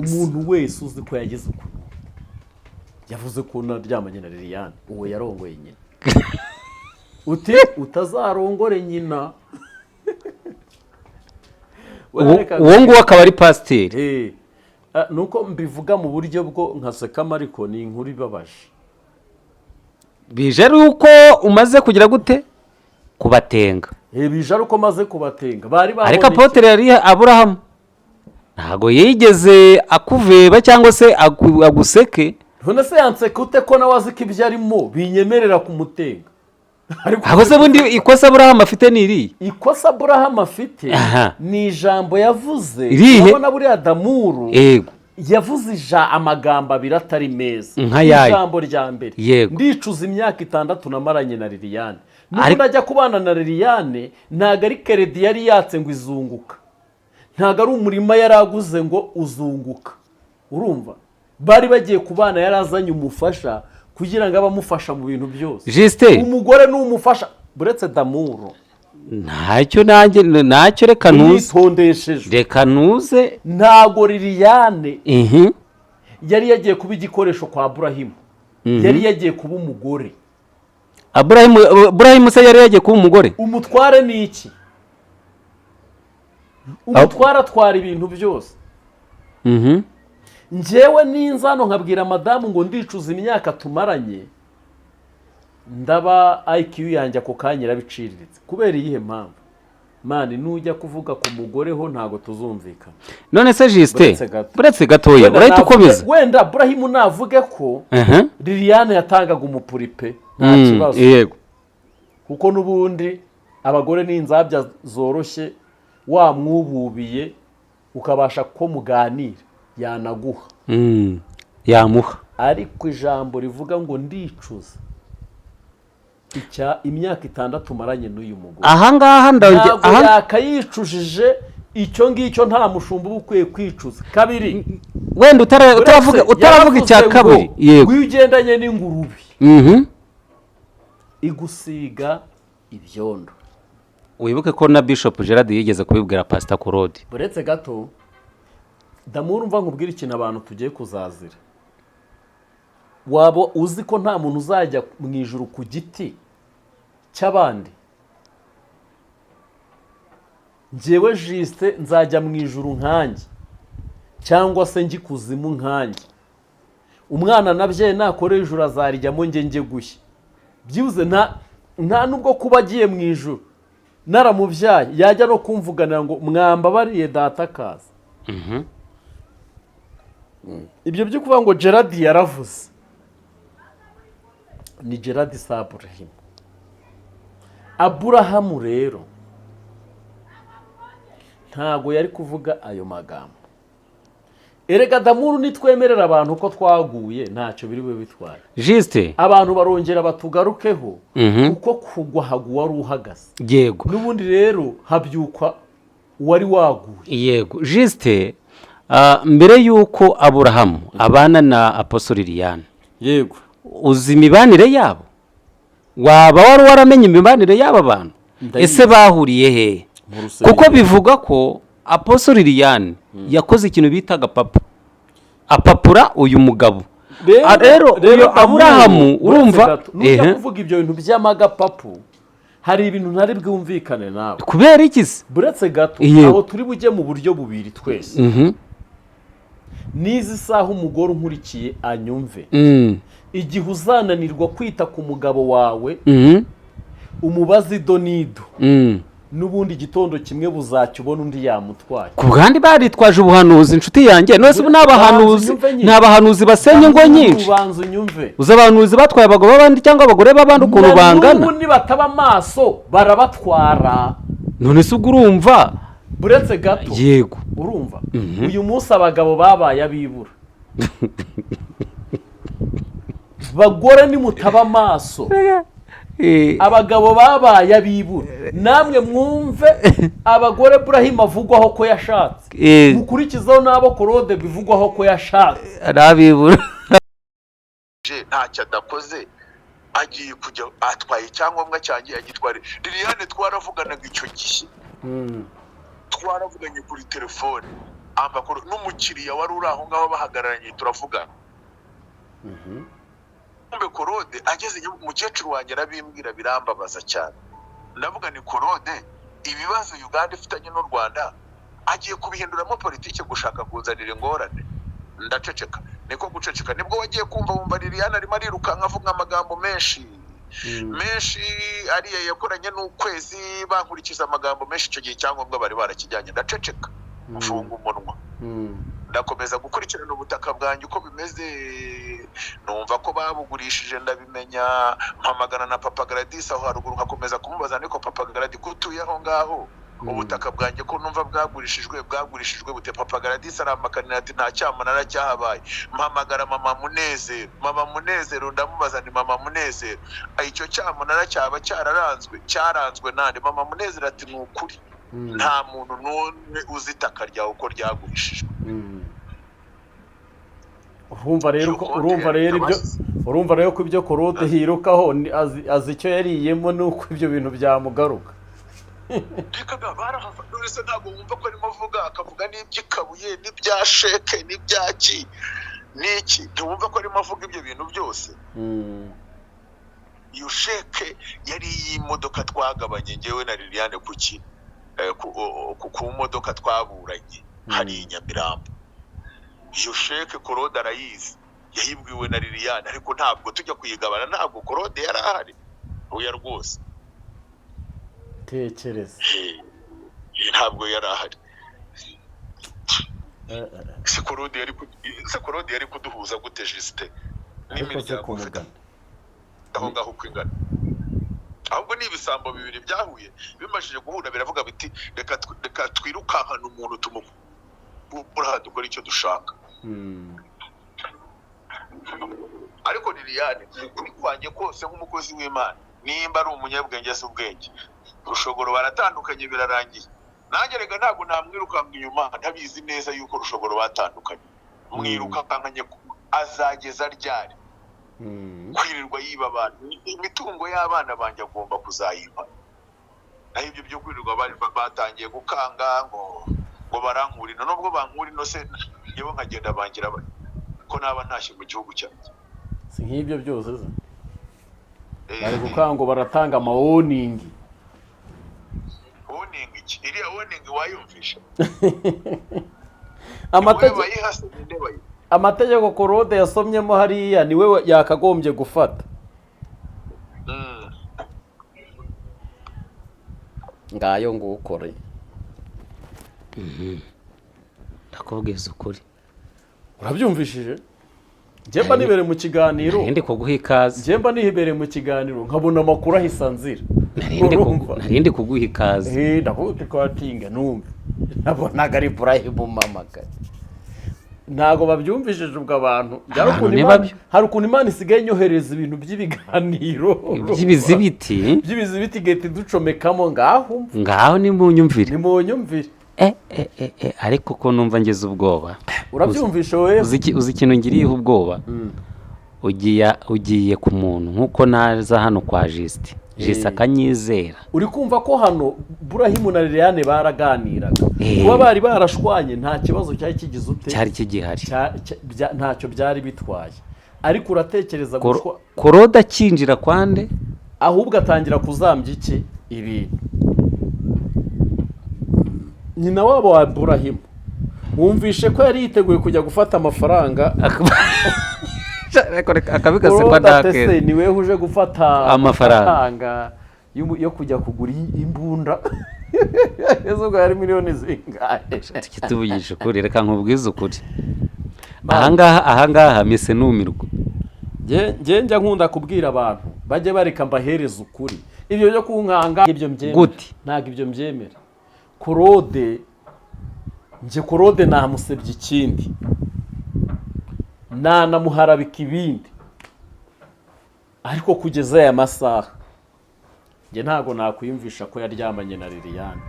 umuntu wese uzi ko yagize uko yavuze ko naryamanye na Liliane uwo yarongoye nyina uti utazarongore nyina uwo nguwo akaba ari pasiteri nuko mbivuga mu buryo bwo nkasekama ariko ni inkuru ibabaje bije ari uko umaze kugira gute kubatenga bije ari uko maze kubatenga bari babonye ariko apotere yari Aburahamu ntago yigeze akuveba cyangwa se aguseke none se yanseka ute ko nawe azi ko ibyo arimo binyemerera kumutenga aho se bundi ikosa Aburahamu afite ni iri ikosa Aburahamu afite ni ijambo yavuze urabona buriya Damuru yego yavuze amagambo abiri atari meza ijambo rya mbere ndicuza imyaka 6 namaranye na Liliane nuko najya kubana na Liliane ntago ari keredi yari yatse ngo izunguka ntago ari umurima yaraguze ngo uzunguka urumva bari bagiye kubana yarazanye umufasha kugira ngo abamufasha mu bintu byose Justin umugore n'umufasha buretse Damuru ntacyo reka ntuze ntago Liliane yari yagiye kuba igikoresho kwa Aburahamu yari yagiye kuba umugore Aburahamu se yari yagiye kuba umugore umutware ni iki umutware atwara ibintu byose njyewe n'inzano nkabwira madamu ngo ndicuza imyaka tumaranye ndaba IQ yanjye ako kanya irabiciriritse kubera iyihe mpamvu mani nujya kuvuga ku mugore ho ntago tuzumvikana none se Justin buretse gatoya urahita ukomeza wenda Aburahamu navuge ko Liliane yatangaga umupuripe nta kibazo yego kuko nubundi abagore n'inzabya zoroshye wamwububiye ukabasha ko muganira yanaguha yamuha ariko ijambo rivuga ngo ndicuza imyaka 6 maranye n'uyu mugore aha ngaha ntabwo yakayicujije icyo ngicyo nta mushumba ukwiye kwicuza kabiri wenda utaravuga icya kabiri yego ugendanye n'ingurube igusiga ibyondo wibuke ko na Bishop Gerard yigeze kubibwira Pastor Claude buretse gato Damuru mva nkubwira ikintu abantu tugiye kuzazira wabo uzi ko nta muntu uzajya mu ijuru ku giti cy'abandi njyewe Justin nzajya mu ijuru nkanjye cyangwa se njye kuzimu nkanjye umwana nabyaye nakoreye ijuru azarijyamo njye gushya byibuze nta nubwo kuba agiye mu ijuru naramubyaye yajya no kumvuganira ngo mwambabariye data kaza ibyo byo kuvuga ngo Gerard yaravuze ni Gerard Aburahamu Aburahamu rero ntago yari kuvuga ayo magambo erega Damuru nitwemerera abantu ko twaguye ntacyo biri bube bitwara Justin abantu barongera batugarukeho uko kugwa hagu wari uhagaze yego n'ubundi rero habyukwa wari waguye yego Justin mbere yuko Aburahamu abana na Apostle Liliane yego uzi imibanire yabo waba wari waramenye imibanire y'aba bantu ese bahuriye he kuko bivuga ko Apostle Liliane yakoze ikintu bitaga apapura uyu mugabo rero uyu Aburahamu urumva nujya kuvuga ibyo bintu by'amagapapu hari ibintu ntari bwumvikane nawe kubera ikizi buretse gato aho turi bujye mu buryo bubiri twese nizi saha umugore unkurikiye anyumve igihe uzananirwa kwita ku mugabo wawe umubazi idonido n'ubundi gitondo kimwe buzacyubona undi yamutwaye ku bwandi baritwaje ubuhanuzi inshuti yanjye nose n'abahanuzi basenye ngo nyinshi uza abahanuzi batwaye abagabo b'abandi cyangwa abagore b'abandi ukuntu bangana n'ubundi bataba amaso barabatwara none se ubwo urumva buretse gato yego urumva uyu munsi abagabo babaye abibura bagore nimutaba amaso abagabo babaye abibura namwe mwumve abagore Aburahamu avugwaho ko yashatse mukurikizaho n'abo Claude bivugwaho ko yashatse arabibura ntacyo adakoze agiye kujya atwaye icyangombwa cyanjye agitware Liliane twaravuganaga icyo gihe twaravuganye kuri telefone amakuru n'umukiriya wari uri aho ngaho bahagararanye turavugana. Mbe Korode ageze umukecuru wanjye arabimbwira birambabaza cyane. Ndavuga ni Korode ibibazo Uganda ifitanye n'u Rwanda agiye kubihinduramo politike gushaka kuzanira ingorane. Ndaceceka. Niko guceceka nibwo wagiye kumva wumva Liliane arimo arirukanka avuga amagambo menshi ariya yakoranye n'ukwezi bankurikiza amagambo menshi icyo gihe cyangombwa bari barakijyanye. Ndaceceka mfunga umunwa ndakomeza gukurikirana ubutaka bwanjye uko bimeze. Numva ko babugurishije ndabimenya, mpamagana na Papa Gladys aho haruguru nkakomeza kumubaza niko Papa Gladys kutuye aho ngaho ubutaka bwanjye ko numva bwagurishijwe bute. Papa Gladys aramakanira ati nta cyamunara cyahabaye. Mpamagara Mama Munezero ndamubaza ni Mama Munezero icyo cyamunara cyaba cyaranzwe nande? Mama Munezero ati ni ukuri nta muntu n'umwe uzi itaka ryawe uko ryagurishijwe. urumva rero ko ibyo Korode hirukaho azi icyo yariyemo nuko ibyo bintu byamugaruka. Nurese ntabwo wumva ko arimo avuga akavuga n'iby'ikabuye n'ibya sheke n'ibyaki n'iki, ntiwumva ko arimo avuga ibyo bintu byose. Iyo sheke yari iy'imodoka twagabanye ngewe na Liliane ku modoka twaburanye hari Nyamirambo. Iyo sheke Korode arayizi yahibwiwe na Liliane, ariko ntabwo tujya kuyigabana, ntabwo Korode yari ahari oya rwose. Tekereza ntabwo yari ahari. Se Korode yari kuduhuza gute Justin n'imiryango aho ngaho kwingana? Ahubwo ni ibisambo bibiri byahuye bimajije guhura biravuga biti reka twirukankana umuntu tumukura dukora icyo dushaka. Ariko Liliane kuri kwanjye kose nk'umukozi w'Imana nimba ari umunyabwenge se ubwenge Rushogoro baratandukanye birarangiye. Nanjye rega ntabwo namwirukanga inyuma ntabizi neza yuko Rushogoro batandukanye. Mwirukankanye azageza ryari? Kwirirwa yiba abantu imitungo y'abana banjye agomba kuzayiba. Naho ibyo byo kwirirwa batangiye gukanga ngo barankurino, nubwo bankurino se yewe nkagenda bangira ko naba ntashye mu gihugu cyanjye. Si nk'ibyo byose se bari gukanga baratanga warning. Warning iki? Iriya warning wayumvisha? Amategeko Korode yasomyemo hariya niwe yakagombye gufata. Ngayo ngukore. Ndakubwiza ukuri. Urabyumvishije? Njemba nibere mu kiganiro. Narindi kuguha ikaze. Njemba nihibere mu kiganiro nkabona amakuru ahisanzira. Narindi kuguha ikaze. Ndakuti kwatinga numva. Nabonaga ari Ibrahim Mamagara. Ntago babyumvishije ubwo abantu. Hari ukuntu Imana isigaye nyohereza ibintu by'ibiganiro. By'ibizibiti gete ducomekamo ngaho ni mu nyumvire. Ni mu nyumvire. Ariko ko numva ngeze ubwoba. Urabyumvisha wewe? Uzi ikintu ngiriyeho ubwoba. Ugiye ku muntu nkuko naza hano kwa Justin. Justin akanyizera. Uri kumva ko hano Burahimu na Liliane baraganiraga. Kuba bari barashwanye nta kibazo cyari kigize ute? Cyari kigihari. Ntacyo byari bitwaye. Ariko uratekereza gushwa Korode akinjira kwande? Ahubwo atangira kuzambya iki ibintu. Nyina wabo wa Burahimu wumvishe ko yari yiteguye kujya gufata amafaranga akabigase kwa Dakere. Ni wewe uje gufata amafaranga yo kujya kugura imbunda. Ezo yari miliyoni zingahe? Tuvugisha ukuri, reka nkubwize ukuri. Ahangaha mise numirwa. Nge njya nkunda kubwira abantu bajye bareka mbahereza ukuri. Ibyo byo kunkanga ibyo mbyemera. Ntago ibyo mbyemera. Korode namusebye ikindi namuharabika ibindi, ariko kugeza aya masaha nge ntago nakwiyumvisha ko yaryamanye na Liliane,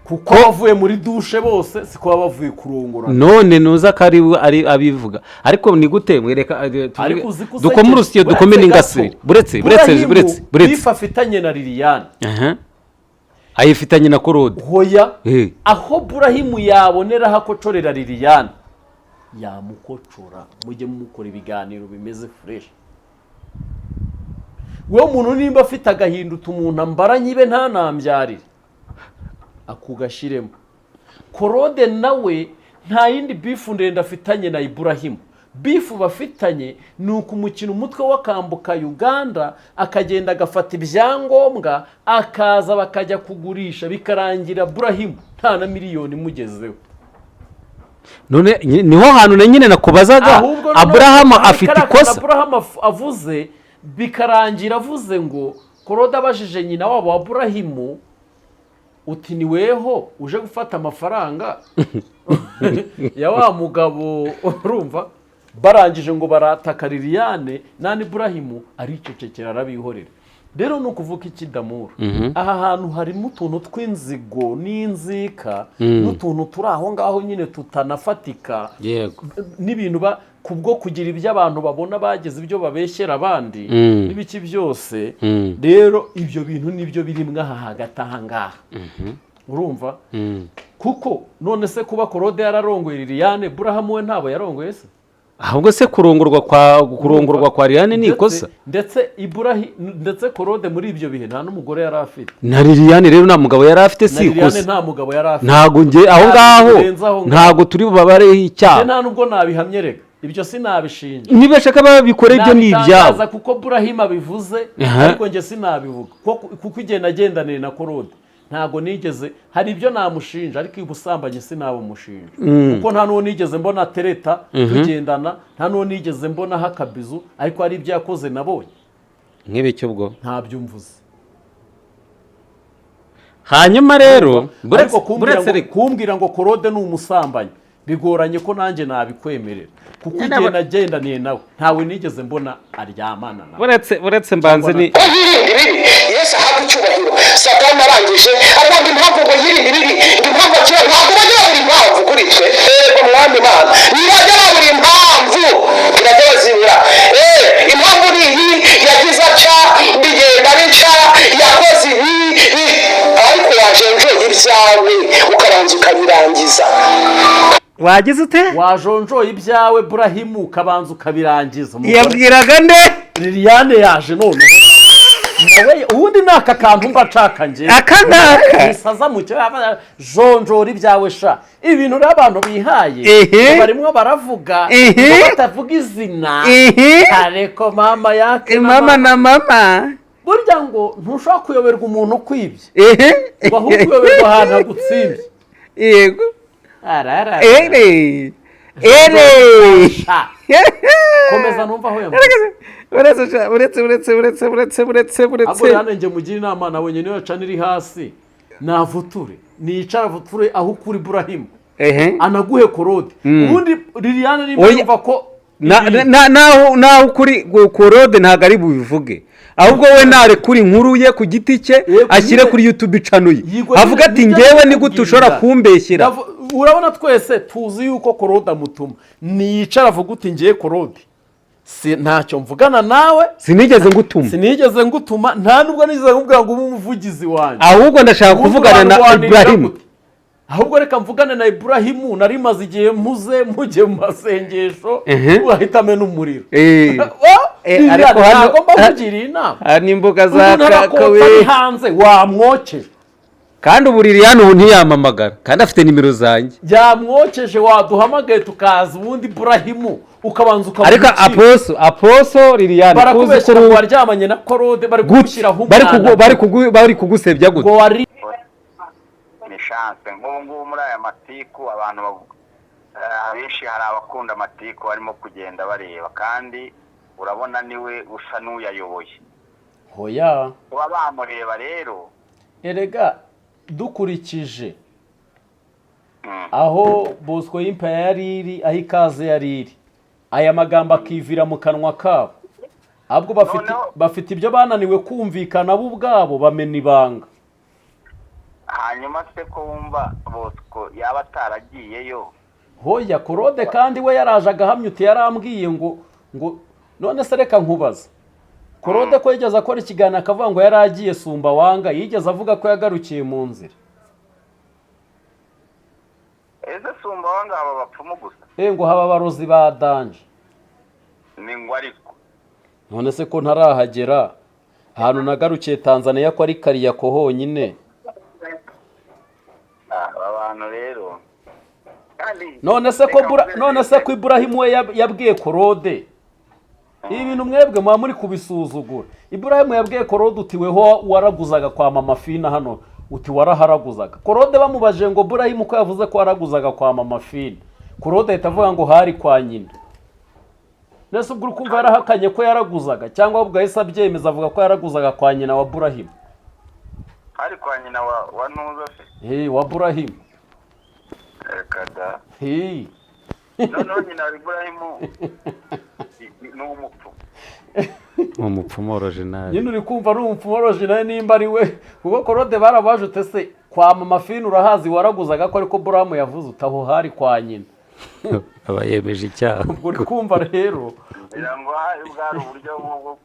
kuko bavuye muri dushe bose siko bavuye kurongora. None nuza kari abivuga, ariko ni gute mwereka dukoma urusyo dukome n'ingasire buretse bifafitanye na Liliane. ayifitanye na Korode. hoya aho Burahimu yabonera hakocorera Liliane yamukocora, mujye mukora ibiganiro bimeze fresh. we umuntu nimba afite agahinduta umuntu ambara nyibe ntanambyarire akugashiremo. Korode nawe nta yindi bifu ndende afitanye na Iburahimu. Bifu bafitanye ni ukumukina umutwe wakambuka Uganda akagenda agafata ibyangombwa akaza bakajya kugurisha bikarangira Burahimu nta na miliyoni mugezeho. None niho hantu nyine nakubazaga, Aburahamu afite ikosa. Aburahamu avuze bikarangira avuze ngo Korode abajije nyina wabo wa Burahimu uti ni weho uje gufata amafaranga ya wa mugabo urumva. Barangije ngo barataka Liliane nani Burahimu aricecekera arabihorera. Rero no kuvuka ikidamura aha hantu harimo utuntu tw'inzigo n'inzika n'utuntu turi aho ngaho nyine tutanafatika n'ibintu kubwo kugira ibyo abantu babona bageze ibyo babeshyera abandi n'ibiki byose. Rero ibyo bintu nibyo birimwe aha hagati aha ngaha urumva. kuko none se kuba Korode yararongoye Liliane Burahamu we ntabo yarongoye se? ahubwo se kurongorwa kwa Liliane ni ikosa. ndetse Korode muri ibyo bihe nta n'umugore yari afite. Na Liliane rero nta mugabo yari afite, si ikosa. nta mugabo yari afite. Ntago nge aho ngaho ntago turi bubabareho icyaha. Nta nubwo nabihamye rega ibyo sinabishinja. Nibashaka babikore ibyo ni ibyabo. Kuko Burahimu abivuze ariko nge sinabivuga kuko igenda agendane na Korode. Ntago nigeze hari ibyo namushinja ariko ubusambanye sinabo mushinja kuko nta nuwo nigeze mbona tereta tugendana, nta nuwo nigeze mbona hakabizu, ariko hari ibyo yakoze nabonye nk'ibicyo ubwo nta byumvuze. hanyuma rero kumbwira ngo Korode ni umusambanyi bigoranye ko nanjye nabikwemerera kuko igenda agendaniye nawe ntawe nigeze mbona aryamana nawe. Buretse mbanze ni Yesu ahabwa icyubahiro. Satani arangije aravuga impamvu ngo yiri ibiri impamvu akira ntabwo bajya buri impamvu kuri twe. Ego mwami Imana ntibajya buri impamvu iragazibura. Impamvu ni iyi yagize aca bigenda bica yakoze ibi ariko wajenjoye ibyawe ukabanza ukabirangiza. wagize ute? Wajonjoye ibyawe Burahimu ukabanza ukabirangiza. Yabwiraga nde? Liliane yaje none nawe ubundi naka kantu mbacaka nje akanaka isaza mu cyo jonjora ibyawe sha ibintu n'abantu bihaye barimwe baravuga batavuga izina areko mama yake mama na mama burya ngo ntushaka kuyoberwa umuntu kwibye baho kuyoberwa ahantu hagutsimbye. Yego arara komeza numva aho yamuze uretse abo yanenge mugira inama nawe nyene yacana iri hasi navuture nicara vuture aho kuri Burahimu anaguhe Korode ubundi Liliane nimba ko naho kuri Korode ntago ari bubivuge ahubwo we nare kuri nkuru ye ku giti cye ashyire kuri YouTube channel ye avuga ati ngewe ni gute ushobora kumbeshyira. Urabona twese tuzi yuko Korode amutuma nicara avuga uti ngiye Korode ntacyo mvugana nawe sinigeze ngutuma nta nubwo nigeze nkubwira ngo umuvugizi wanjye ahubwo ndashaka kuvugana na Ibrahimu. Ahubwo reka mvugane na Iburahimu nari maze igihe mujye mu masengesho uhitame n'umuriro. Ariko hano mbavugira inama n'imbuga za kakawe hanze wamwokeje kandi ubu Liliane ubu ntiyamamagara kandi afite nimero zanjye yamwokeje waduhamagaye tukaza ubundi Burahimu ukabanza ariko aposo Liliane barakubeshyira ngo waryamanye na Korode bari kugushyiraho umwana bari kugusebya gute ni chance nk'ubu muri aya matiku abantu abenshi hari abakunda amatiku barimo kugenda bareba kandi urabona niwe usa n'uyayoboye hoya bamureba rero erega dukurikije aho Bosco y'impa yariri aho ikaze yariri aya magambo akivira mu kanwa kabo ahubwo bafite ibyo bananiwe kumvikana bo ubwabo bamena ibanga. Hanyuma se ko wumva Bosco yaba ataragiyeyo hoya Korode kandi we yaraje agahamya uti yarambwiye ngo none se reka nkubaza Claude ko yigeze akora ikiganiro akavuga ngo yari agiye Sumbawanga, yigeze avuga ko yagarukiye mu nzira. ese Sumbawanga aba bapfumu gusa ngo haba abarozi ba danje. ni ngo ariko none se ko ntarahagera ahantu nagarukiye Tanzania ko ari Kariyako honyine. aba bantu rero none se ko Ibrahim we yabwiye Claude ibi bintu mwebwe muba muri kubisuzugura. Ibrahim yabwiye Claude uti weho waraguzaga kwa Mama Fina hano, uti waraharaguzaga. Claude bamubajije ngo Ibrahim ko yavuze ko waraguzaga kwa Mama Fina, Claude ahita avuga ngo hari kwa nyina. Nese ubwo ukumva yarahakanye ko yaraguzaga cyangwa ubwo yahise abyemeza avuga ko yaraguzaga kwa nyina wa Ibrahim? hari kwa nyina wa Ntuza se wa Ibrahim. kada no nyina wa Ibrahim ni umupfu. Umupfumu original. Nyine uri kumva ari umupfumu original nimba ari we. Kuko Claude barabajute se kwa Mama Fina urahazi waraguzaga ko ariko Ibrahim yavuze utaho hari kwa nyina. Aba yemeje icyaha. Uri kumva rero ngira ngo hari bwari uburyo bwo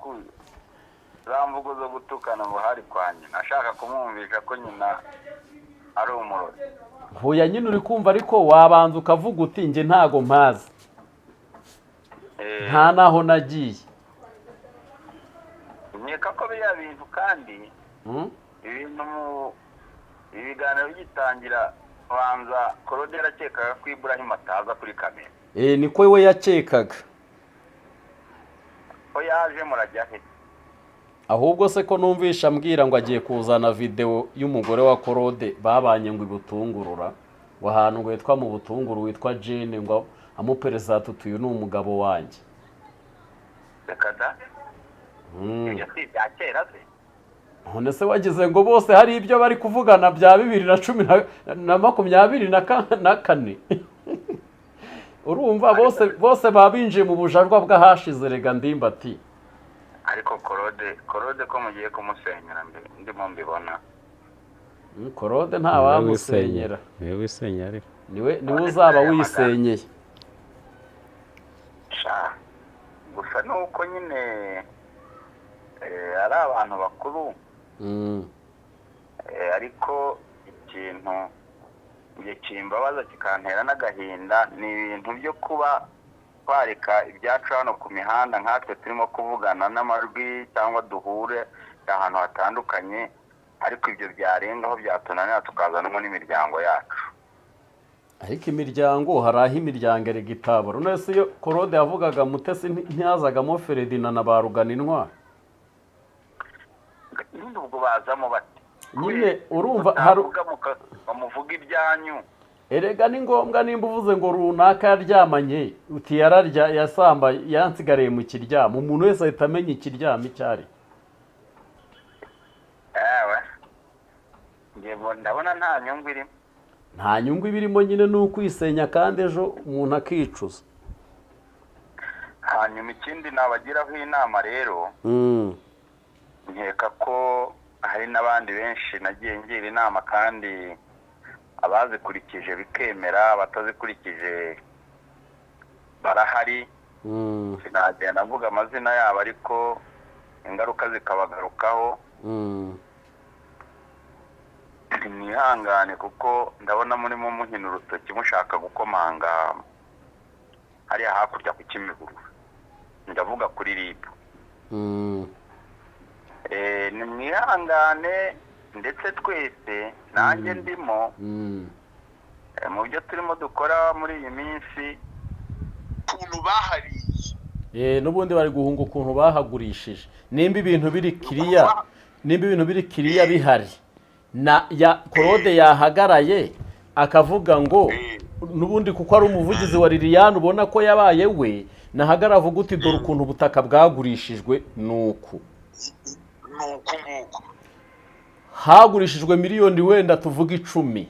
zamvugo zo gutukana ngo hari kwa nyina ashaka kumwumvisha ko nyina ari umurozi. Hoya nyine uri kumva ariko wabanza ukavuga uti nge ntago mpazi. Nta naho nagiye. Nkeka ko biriya bintu kandi ibintu ibiganiro bigitangira banza Claude yarakekaga ko Ibrahim ataza kuri kamera. Niko we yakekaga. Ko yaje murajya he? Ahubwo se ko numvisha ambwira ngo agiye kuzana video y'umugore wa Claude babanye ngo ibutungurura wahantu ngo yitwa mu butunguru witwa Jane ngo amupereza tutuyu ni umugabo wanjye. Rekada ibyo si bya kera se. None se wagize ngo bose hari ibyo bari kuvugana bya 2024 urumva bose babinjiye mu bujajwa bw'ahashize rega ndimbati. Ariko Claude ko mugiye kumusenyera ndimo mbibona. Claude nta wamusenyera. Niwe wisenyera ariko. Niwe uzaba wisenyeye. Gusa nuko nyine ari abantu bakuru. Ariko ikintu ngiye kimbabaza kikantera n'agahinda ni ibintu byo kuba twareka ibyacu hano ku mihanda nkatwe turimo kuvugana n'amajwi cyangwa duhure ahantu hatandukanye, ariko ibyo byarengaho byatunanira tukazanamo n'imiryango yacu. Ariko imiryango hari aho imiryango erega itabura. None se iyo Claude yavugaga Mutesi ntiyazagamo Ferdinand na barugana intwari. Nyine ubwo bazamo bati nyine urumva bamuvuga ibyanyu. Erega ni ngombwa nimba uvuze ngo runaka yaryamanye uti yararya yasamba yansigariye mu kiryamo, umuntu wese ahita amenya ikiryamo icyari. Ndabona nta nyungu irimo. Nta nyungu ibirimo nyine ni ukwisenya kandi ejo umuntu akicuza. Hanyuma ikindi nabagiraho inama rero, nkeka ko hari n'abandi benshi nagiye ngira inama kandi abazikurikije bikemera, abatazikurikije barahari. Sinagenda mvuga amazina yabo ariko ingaruka zikabagarukaho. Mwihangane kuko ndabona murimo muhina urutoki mushaka gukomanga hariya hakurya ku Kimihurura. Ndavuga kuri RIB. Ni mwihangane ndetse twese nanjye ndimo mu byo turimo dukora muri iyi minsi ukuntu bahariye. N'ubundi bari guhunga ukuntu bahagurishije. Nimba ibintu biri kiriya bihari na ya Claude yahagaraye akavuga ngo n'ubundi kuko ari umuvugizi wa Liliane ubona ko yabaye we nahagara avuga uti dore ukuntu ubutaka bwagurishijwe nuko hagurishijwe miliyoni wenda tuvuga 10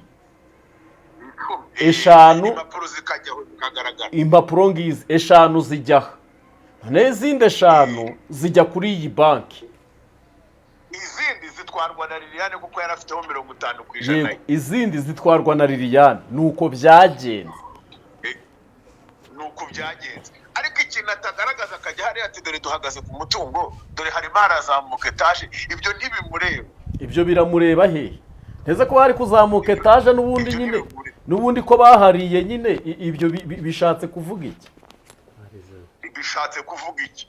eshanu impapuro ngizi eshanu zijya n'izindi eshanu zijya kuri iyi banki, izindi zitwarwa na Liliane kuko yari afiteho 50%. Izindi zitwarwa na Liliane nuko byagenze. Ariko ikintu atagaragaza akajya hariya ati dore duhagaze ku mutungo dore harimo harazamuka etaje, ibyo ntibimureba. Ibyo biramureba he? Nteze ko hari kuzamuka etaje n'ubundi nyine n'ubundi ko bahariye nyine, ibyo bishatse kuvuga iki? Bishatse kuvuga iki?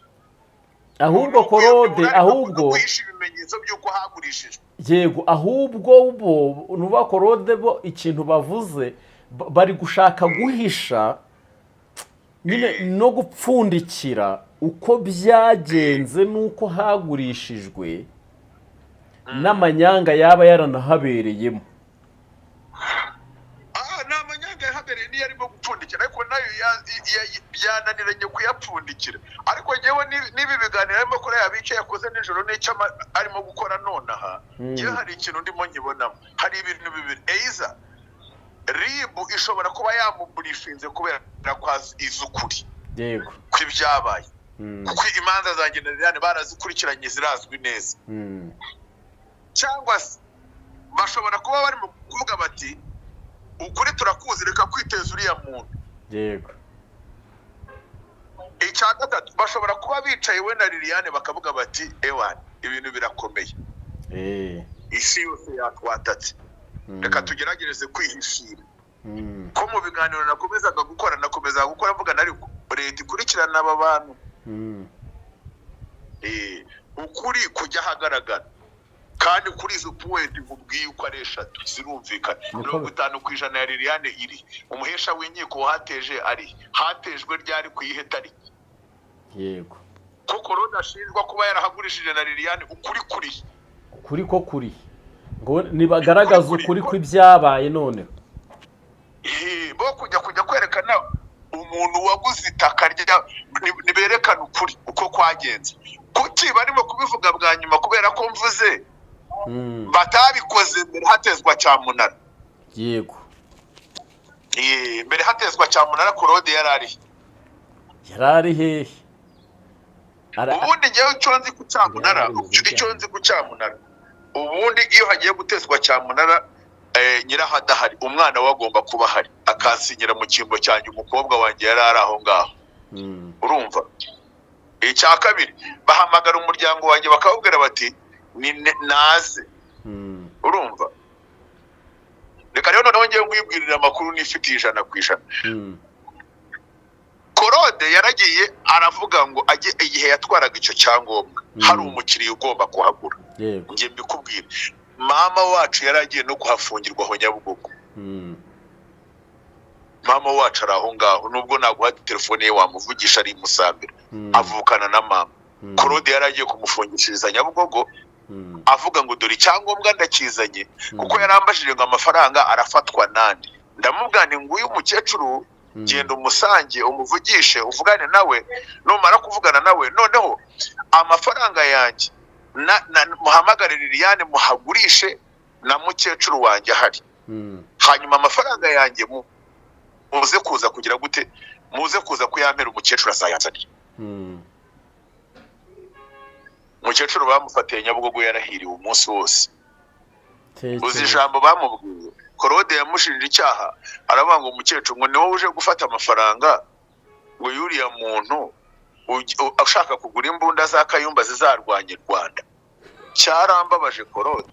Ahubwo Korode, ahubwo guhisha ibimenyetso by'uko hagurishijwe. Yego, ahubwo bo nuba Korode bo ikintu bavuze bari gushaka guhisha nyine no gupfundikira uko byagenze nuko hagurishijwe n'amanyanga yaba yaranahabereyemo. Ni amanyanga yahabereye niyo arimo gupfundikira, ariko nayo byananiranye kuyapfundikira. Ariko ngewe n'ibi biganiro arimo kora yabicaye yakoze nijoro n'icyo arimo gukora nonaha, ngewe hari ikintu ndimo nkibonamo. Hari ibintu bibiri: eiza RIB ishobora kuba yamuburifinze kubera ko izi ukuri kw'ibyabaye, kuko imanza za Generali barazikurikiranye zirazwi neza, cyangwa se bashobora kuba barimo kuvuga bati ukuri turakuzi, reka kwiteza uriya muntu. Yego. Icya gatatu, bashobora kuba bicaye we na Liliane bakavuga bati ewan ibintu birakomeye, isi yose yatwatatse, reka tugeragereze kwihishira. Ko mu biganiro nakomezaga gukora mvuga ariko leta ikurikirana aba bantu, ukuri kujya ahagaragara. Kandi kuri izo puwenti nkubwiye uko ari 3 zirumvikana. 50% ya Liliane iri umuhesha w'inkiko wahateje hatejwe ryari kuyihe tariki. Yego. Ko Korode ashinjwa kuba yarahagurishije na Liliane ukuri kuri ngo nibagaragaza ukuri kw'ibyabaye none. Bo kujya kwerekana umuntu waguze itaka niberekana ukuri uko kwagenze. Kuki barimo kubivuga bwa nyuma kubera ko mvuze batabikoze mbere hatezwa cyamunara. Yego. Mbere hatezwa cyamunara Korode yarari hehe? Ubundi ngewe icyo nzi ku cyamunara, ubundi iyo hagiye gutezwa cyamunara nyirahadahari umwana we agomba kuba hari akansinyira mu cyimbo cyanjye umukobwa wanjye yari ari aho ngaho. Urumva? Icya kabiri, bahamagara umuryango wanjye bakawubwira bati naze. Urumva? Reka rero noneho ngiye kwibwirira amakuru nifitiye 100%. Korode yaragiye aravuga ngo igihe yatwaraga icyo cyangombwa hari umukiriya ugomba kuhagura. Ngiye mbikubwira, mama wacu yaragiye no kuhafungirwa aho Nyabugogo. Mama wacu ari aho ngaho, nubwo naguha telefone ye wamuvugisha ari Musambira, avukana na mama. Korode yaragiye kumufungishiriza Nyabugogo avuga ngo dore icyangombwa ndakizanye, kuko yarambajije ngo amafaranga arafatwa nande. Ndamubwira ngo uyu mukecuru genda umusange umuvugishe uvugane nawe, numara kuvugana nawe noneho amafaranga yanjye muhamagare Liliane muhagurishe na mukecuru wanjye ahari. Hanyuma amafaranga yanjye muze kuza kugira gute, muze kuza kuyampera umukecuru azayanzanira. Umukecuru bamufatiye Nyabugogo yarahiriwe umunsi wose. Uzi ijambo bamubwiye? Korode yamushinje icyaha, aravuga ngo umukecuru ngo niwe uje gufata amafaranga ngo yuriya muntu ashaka kugura imbunda za Kayumba zizarwanya Rwanda. Cyarambabaje Korode.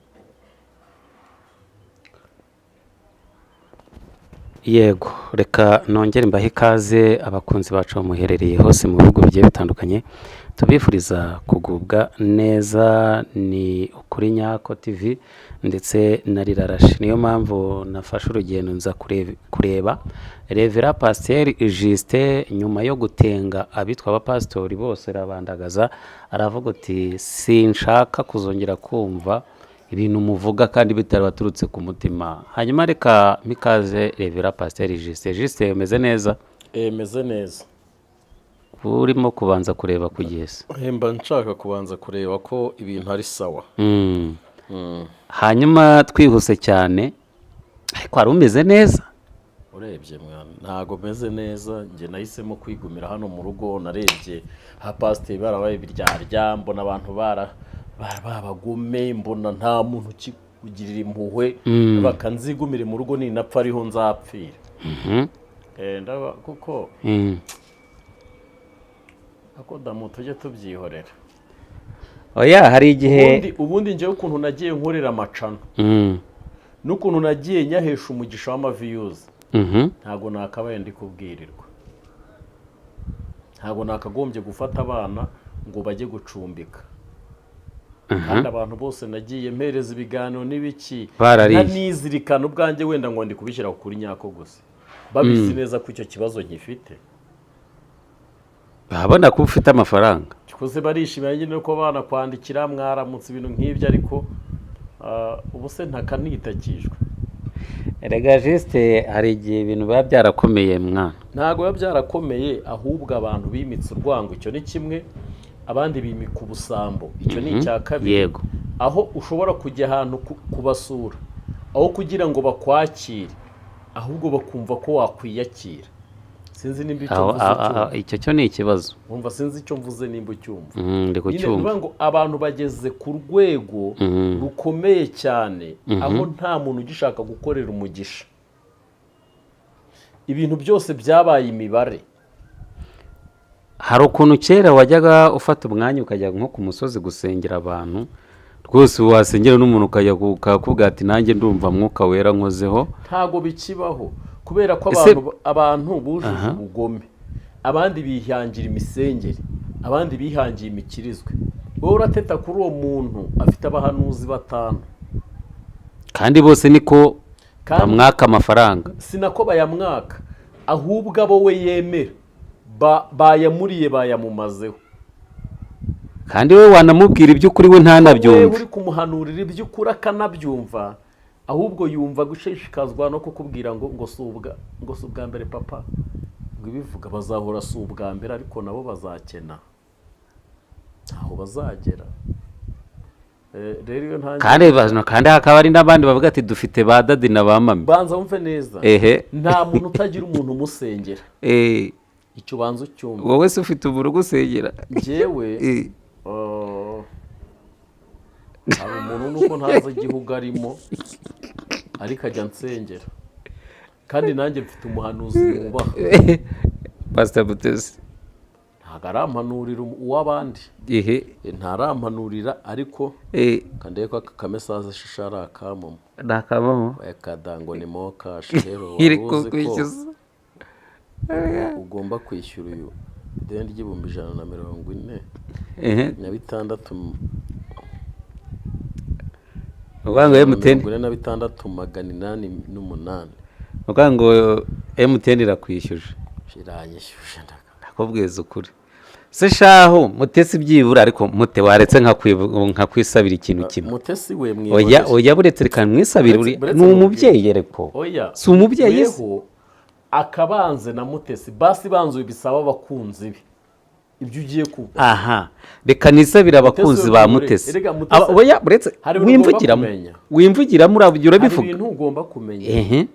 Yego, reka nongere mbahe ikaze abakunzi bacu muherereye hose mu bihugu bigiye bitandukanye, tubifuriza kugubwa neza. Ni Ukuri Nyako TV ndetse na Rirarashe, niyo mpamvu nafashe urugendo nza kureba Revera Pasteur Justin nyuma yo gutenga abitwa abapasitori bose rabandagaza, aravuga ati sinshaka kuzongera kumva ibintu muvuga kandi bitarabaturutse ku mutima. Hanyuma reka mikaze Revera Pasteur Justin umeze neza? Meze neza. Urimo kubanza kureba kugeza? Mba nshaka kubanza kureba ko ibintu ari sawa. Hanyuma twihuse cyane, ariko wari umeze neza? Urebye mwana ntago meze neza, nge nahisemo kwigumira hano mu rugo. Narebye ha pasteur barabaye biryarya, mbona abantu babagume, mbona nta muntu ukigirira impuhwe, bakanzigumire mu rugo ninapfa ariho nzapfira. Ndaba kuko ako damu tujye tubyihorera. Oya hari igihe ubundi njyewe ukuntu nagiye nkorera amacana n'ukuntu nagiye nyahesha umugisha w'amaviyuzi ntabwo nakabaye ndi kubwirirwa, ntabwo nakagombye gufata abana ngo bajye gucumbika, kandi abantu bose nagiye mpereza ibiganiro n'ibiki nizirikana ubwanjye wenda ngo ndi kubishyira kuri nyako gusa babizi neza ko icyo kibazo nkifite, babona ko ufite amafaranga kuze barishimira nyine ko bana kwandikira mwaramutse ibintu nk'ibyo, ariko ubu se ntakanitakijwe. Erega Juste hari igihe ibintu biba byarakomeye mwana. Ntago biba byarakomeye, ahubwo abantu bimitse urwango, icyo ni kimwe, abandi bimika ubusambo, icyo ni icya kabiri. Yego. Aho ushobora kujya ahantu kubasura aho kugira ngo bakwakire, ahubwo bakumva ko wakwiyakira. Sinzi nimba icyo mvuze icyo cyo ni ikibazo. Umva sinzi icyo mvuze nimba ucyumva. Ndi kucyumva. Ngo abantu bageze ku rwego rukomeye cyane aho nta muntu ugishaka gukorera umugisha. Ibintu byose byabaye imibare. Hari ukuntu kera wajyaga ufata umwanya ukajya nko ku musozi gusengera abantu, rwose wasengera n'umuntu ukajya kukubwira ati nanjye ndumva mwuka wera nkozeho. Ntago bikibaho kubera ko abantu bujuje ubugome, abandi bihangira imisengeri, abandi bihangiye imikirizwe. Wowe urateta kuri uwo muntu afite abahanuzi 5 kandi bose niko bamwaka amafaranga. Sinako bayamwaka, ahubwo abo we yemera bayamuriye bayamumazeho, kandi we wanamubwira iby'ukuri we ntanabyumva. Uri kumuhanurira iby'ukuri akanabyumva, ahubwo yumva gushishikazwa no kukubwira ngo si ubwa mbere papa, ngo ibivuga bazahora si ubwa mbere, ariko nabo bazakena aho bazagera. kandi hakaba ari n'abandi bavuga ati dufite ba dadi na ba mami. Banza wumve neza, nta muntu utagira umuntu umusengera. Icyo banza ucyumva. Wowe se ufite umuntu ugusengera? Njyewe hari umuntu nuko ntazi igihugu arimo ariko ajya nsengera, kandi nanjye mfite umuhanuzi wubaha. Pastor Mutesi ntabwo arampanurira uw'abandi, ntarampanurira, ariko kandi ko aka kamesaje shisha ari akamamo. Nakamamo Ekadango ni mokashi rero waruzi ko ugomba kwishyura uyu ideni ry'ibihumbi 140 na 6 Ugango MTN 46,808. Ugango MTN irakwishyuje. Iranyishyuje ndakubwiza ukuri. Se shaho Mutesi byibura, ariko mute waretse nka kwisabira ikintu kimwe. Mutesi we mwibone. Oya buretse reka mwisabira uri ni umubyeyi yereko. Si umubyeyi yeho akabanze na Mutesi basi banzuye bisaba abakunzi be. Ibyo ugiye kuba. Reka nisabira abakunzi ba Mutesi. Oya buretse wimvugiramo urabyura bivuga. Hari ibintu ugomba kumenya.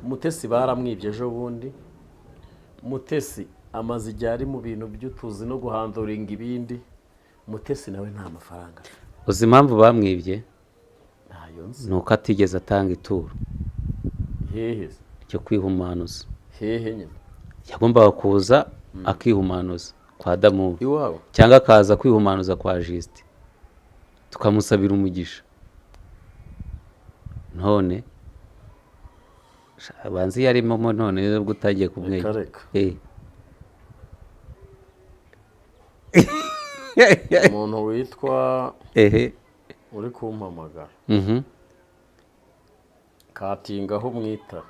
Mutesi baramwibye ejo bundi. Mutesi amaze igihe ari mu bintu by'utuzi no guhandoringa ibindi. Mutesi nawe nta mafaranga. Uzi impamvu bamwibye? Ntayo nzi. Nuko atigeze atanga ituro. Hehe. Cyo kwihumanuza. Hehe nyine. Yagombaga kuza akihumanuza kwa Adamu iwabo, cyangwa akaza kwihumanuza kwa Juste, tukamusabira umugisha. None abanzi yarimo none ubwo utagiye kumwega. Umuntu witwa uri kumpamagara katingaho mwita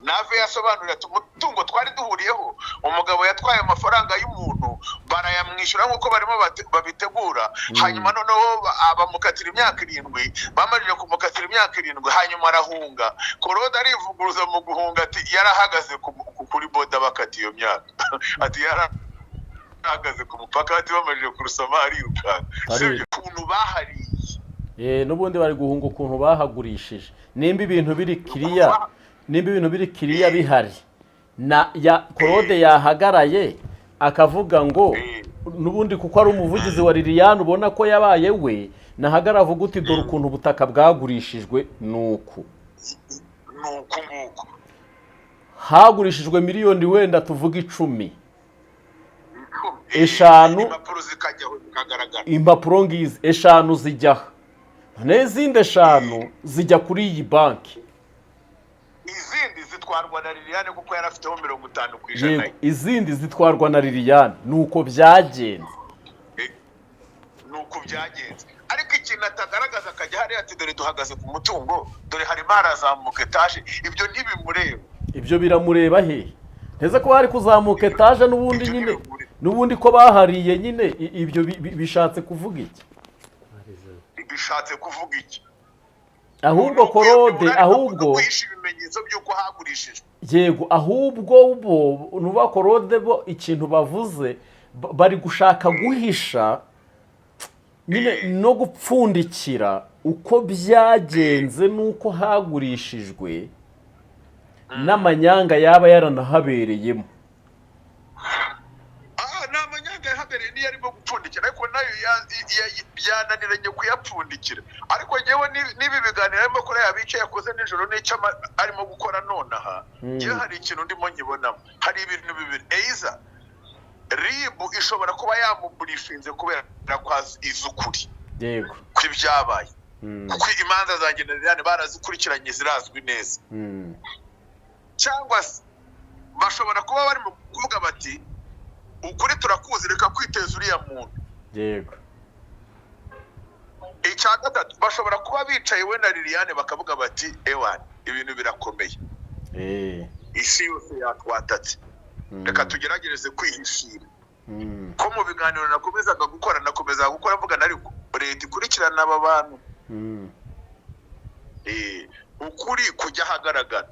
Nave yasobanurira ati umutungo twari duhuriyeho umugabo yatwaye amafaranga y'umuntu barayamwishyura nk'uko barimo babitegura, hanyuma noneho abamukatira imyaka 7, bamarije kumukatira imyaka 7, hanyuma arahunga. Korode arivuguruza mu guhunga ati yarahagaze kuri boda bakati iyo myaka ati yarahagaze ku mupaka ati bamarije kurusoma ariruka. Sibyo kuntu bahariye. N'ubundi bari guhunga ukuntu bahagurishije. Nimba ibintu biri kiriya bihari na ya Korode yahagaraye akavuga ngo n'ubundi kuko ari umuvugizi wa Liliane ubona ko yabaye we nahagara avuga uti dore ukuntu ubutaka bwagurishijwe nuko hagurishijwe miliyoni wenda tuvuga 10. eshanu impapuro zikajyaho zikagaragara, impapuro ngizi eshanu zijyaho n'izindi eshanu zijya kuri iyi banki, izindi zitwarwa na Liliane kuko yari afiteho 50%. izindi zitwarwa na Liliane. Nuko byagenze, nuko byagenze. Ariko ikintu atagaragaza akajya hariya ati dore duhagaze ku mutungo, dore harimo harazamuka etaje, ibyo ntibimureba. ibyo biramureba hehe? Nteze ko hari kuzamuka etaje n'ubundi nyine, n'ubundi ko bahariye nyine, ibyo bishatse kuvuga iki? Bishatse kuvuga iki? Ahubwo Korode, ahubwo guhisha ibimenyetso by'uko hagurishijwe. Yego, ahubwo bo nuba Korode bo ikintu bavuze bari gushaka guhisha nyine no gupfundikira uko byagenze nuko hagurishijwe n'amanyanga yaba yaranahabereyemo. N'amanyanga yahabereye niyo arimo gupfundikira, ariko nayo byananiranye kuyapfundikira. Ariko ngewe n'ibi biganiro arimo kuri yabice yakoze nijoro n'icyo arimo gukora nonaha, ngewe hari ikintu ndimo nkibonamo. Hari ibintu bibiri: eiza ribu ishobora kuba yamuburifinze kubera ko izi ukuri Yego, ko ibyabaye, kuko imanza zanjye na Liliane barazikurikiranye zirazwi neza. Cyangwa se bashobora kuba bari mu kuvuga bati ukuri turakuzi, reka kwiteza uriya muntu. yego. Icya gatatu, bashobora kuba bicaye we na Liliane bakavuga bati ewani ibintu birakomeye, isi yose yatwatatse, reka tugerageze kwihishira. Ko mu biganiro nakomezaga gukora mvugana, ariko leta ikurikirana aba bantu, ukuri kujya ahagaragara.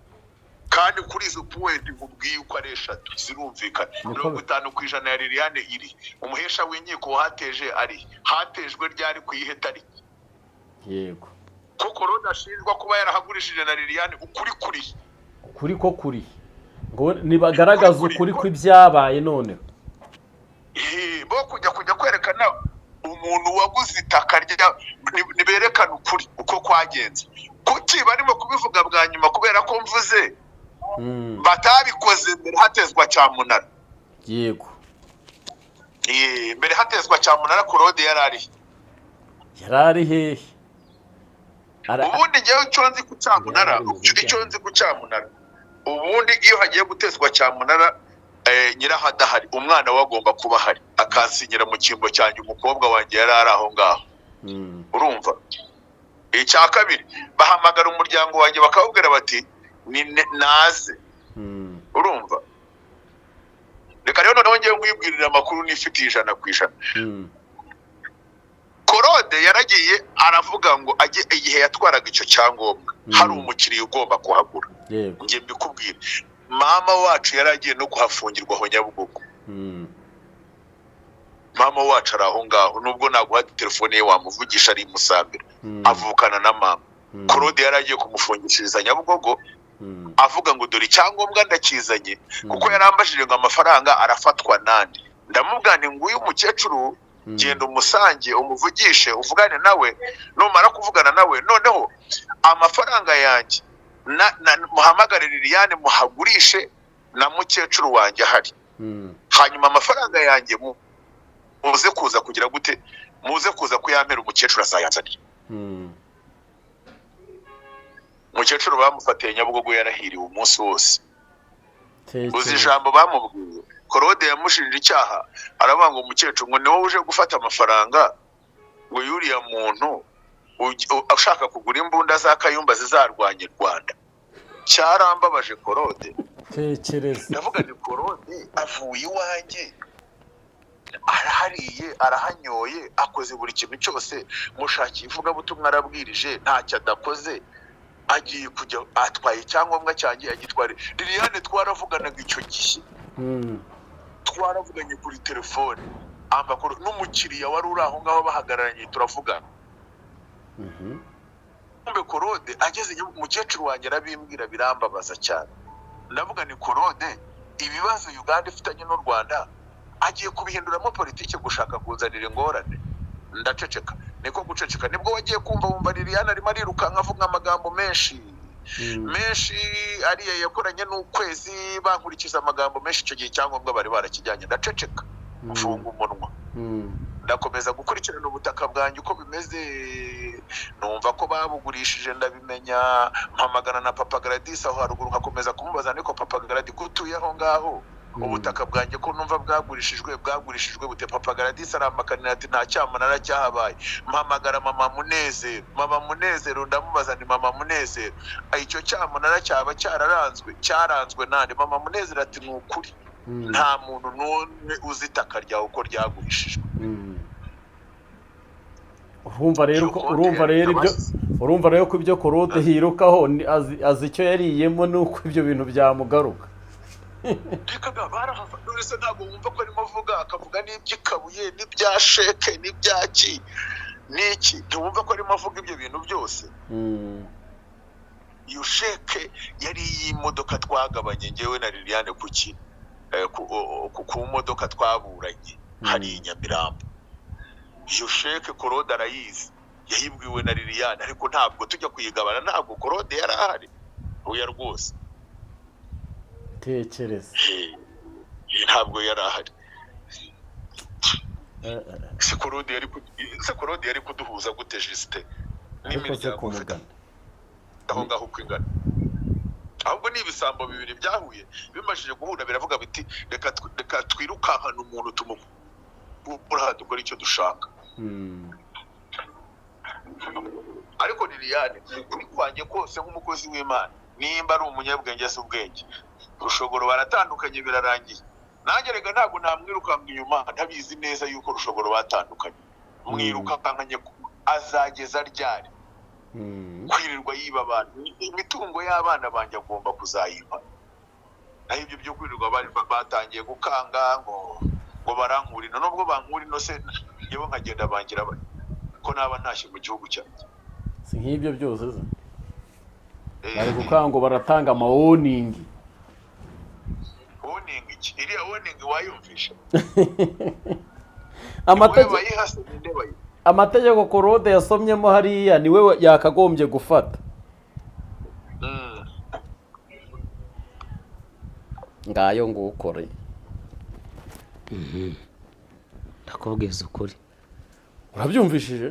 Kandi kuri izo puwenti nkubwiye uko ari eshatu zirumvikana. 50% ya Liliane iri, umuhesha w'inkiko hateje ari hatejwe ryari ku ihe tariki. Yego, ko Korode ashinjwa kuba yarahagurishije na Liliane ukuri ko kuri ngo nibagaragaza ukuri kw'ibyabaye none. Bo kujya kwerekana umuntu waguze itaka rya, niberekana ukuri uko kwagenze. Kuki barimo kubivuga bwa nyuma kubera ko mvuze batabikoze mbere hatezwa cyamunara? Yego, mbere hatezwa cyamunara Korode yarari hehe? Ubundi ngewe icyo nzi ku cyamunara, ubundi iyo hagiye gutezwa cyamunara nyirahadahari, umwana we agomba kuba ahari akansinyira mu cyimbo cyanjye umukobwa wanjye yari ari aho ngaho. Urumva? Icya kabiri, bahamagara umuryango wanjye bakawubwira bati naze. Urumva? Reka rero noneho ngewe nkwibwirira amakuru nifitiye 100%. Korode yaragiye aravuga ngo igihe yatwaraga icyo cyangombwa hari umukiriya ugomba kuhagura. Ngiye mbikubwira, mama wacu yaragiye no kuhafungirwa aho Nyabugogo. Mama wacu ari aho ngaho, nubwo naguha telefone ye wamuvugisha ari Musambira, avukana na mama. Korode yaragiye kumufungishiriza Nyabugogo, avuga ngo dore icyangombwa ndakizanye, kuko yarambajije ngo amafaranga arafatwa nande. Ndamubwira nti nguyu umukecuru, genda umusange umuvugishe uvugane nawe, numara kuvugana nawe noneho amafaranga yanjye muhamagare Liliane muhagurishe na mukecuru wanjye ahari. Hanyuma amafaranga yanjye muze kuza kugira gute, muze kuza kuyampera umukecuru azayanzanira. Umukecuru bamufatiye Nyabugogo yarahiriwe umunsi wose. Uzi ijambo bamubwiye? Korode yamushinje icyaha, aravuga ngo umukecuru ngo ni wowe uje gufata amafaranga ngo yuriya muntu ashaka kugura imbunda za Kayumba zizarwanya u Rwanda. Cyarambabaje Korode. Tekereza. Ndavuga ni Korode avuye iwanjye, arahariye, arahanyoye, akoze buri kintu cyose, mushakiye ivugabutumwa arabwirije, ntacyo adakoze, agiye kujya atwaye icyangombwa cyanjye agitware. Liliane twaravuganaga icyo gihe, twaravuganye kuri telefone, amakuru n'umukiriya wari uri aho ngaho bahagararanye turavugana. Korode ageze umukecuru wanjye arabimbwira, birambabaza cyane. Ndavuga ni Korode, ibibazo Uganda ifitanye n'u Rwanda agiye kubihinduramo politike gushaka kuzanira ingorane. Ndaceceka. Niko guceceka nibwo wagiye kumva wumva Liliane arimo arirukanka avuga amagambo menshi ariya yakoranye n'ukwezi bankurikiza amagambo menshi icyo gihe cyangombwa bari barakijyanye. Ndaceceka. mfunga umunwa ndakomeza gukurikirana ubutaka bwanjye uko bimeze, numva ko babugurishije ndabimenya, mpamagana na Papa Gladys aho haruguru nkakomeza kumubaza niko Papa Gladys gutuye aho ngaho ubutaka bwanjye ko numva bwagurishijwe bute? Papa Gladys aramakanira ati nta cyamunara cyahabaye. Mpamagara Mama Munezero ndamubaza ni Mama Munezero, icyo cyamunara cyaba cyaranzwe nande? Mama Munezero ati ni ukuri nta muntu n'umwe uzi itaka ryawe uko ryagurishijwe. urumva rero ko ibyo Claude hirukaho azi icyo yariyemo nuko ibyo bintu byamugaruka. Reka barahafata ntabwo wumva ko arimo avuga, akavuga n'iby'ikabuye n'ibya sheke n'ibyaki n'iki, ntiwumva ko arimo avuga ibyo bintu byose. Iyo sheke yari iy'imodoka twagabanye ngewe na Liliane ku modoka twaburanye hari i Nyamirambo. Iyo sheke Claude arayizi, yayibwiwe na Liliane, ariko ntabwo tujya kuyigabana, ntabwo Claude yari ahari. Oya rwose tekereza ntabwo yari ahari. se Claude yari kuduhuza gute Justin n'imiryango aho ngaho kwingana? Ahubwo ni ibisambo bibiri byahuye bimajije guhura biravuga biti reka twirukankana umuntu tumukura dukora icyo dushaka. Ariko Liliane kuri kwanjye kose nk'umukozi w'Imana, nimba ari umunyabwenge se ubwenge, Rushogoro baratandukanye birarangiye. Nanjye rega ntabwo namwirukanga inyuma, ntabizi neza yuko Rushogoro batandukanye. Mwirukankanye azageza ryari? Kwirirwa yiba abantu, imitungo y'abana banjye agomba kuzayiba. Naho ibyo byo kwirirwa batangiye gukanga ngo barankurino, nubwo bankurino se yewe nkagenda bangira ko naba ntashye mu gihugu cyanjye. Si nk'ibyo byose se bari gukanga baratanga warning. Warning iki? Iriya warning wayumvisha? Amategeko Claude yasomyemo hariya niwe yakagombye gufata. Ngayo ngukore. Ndakubwiza ukuri. Urabyumvishije?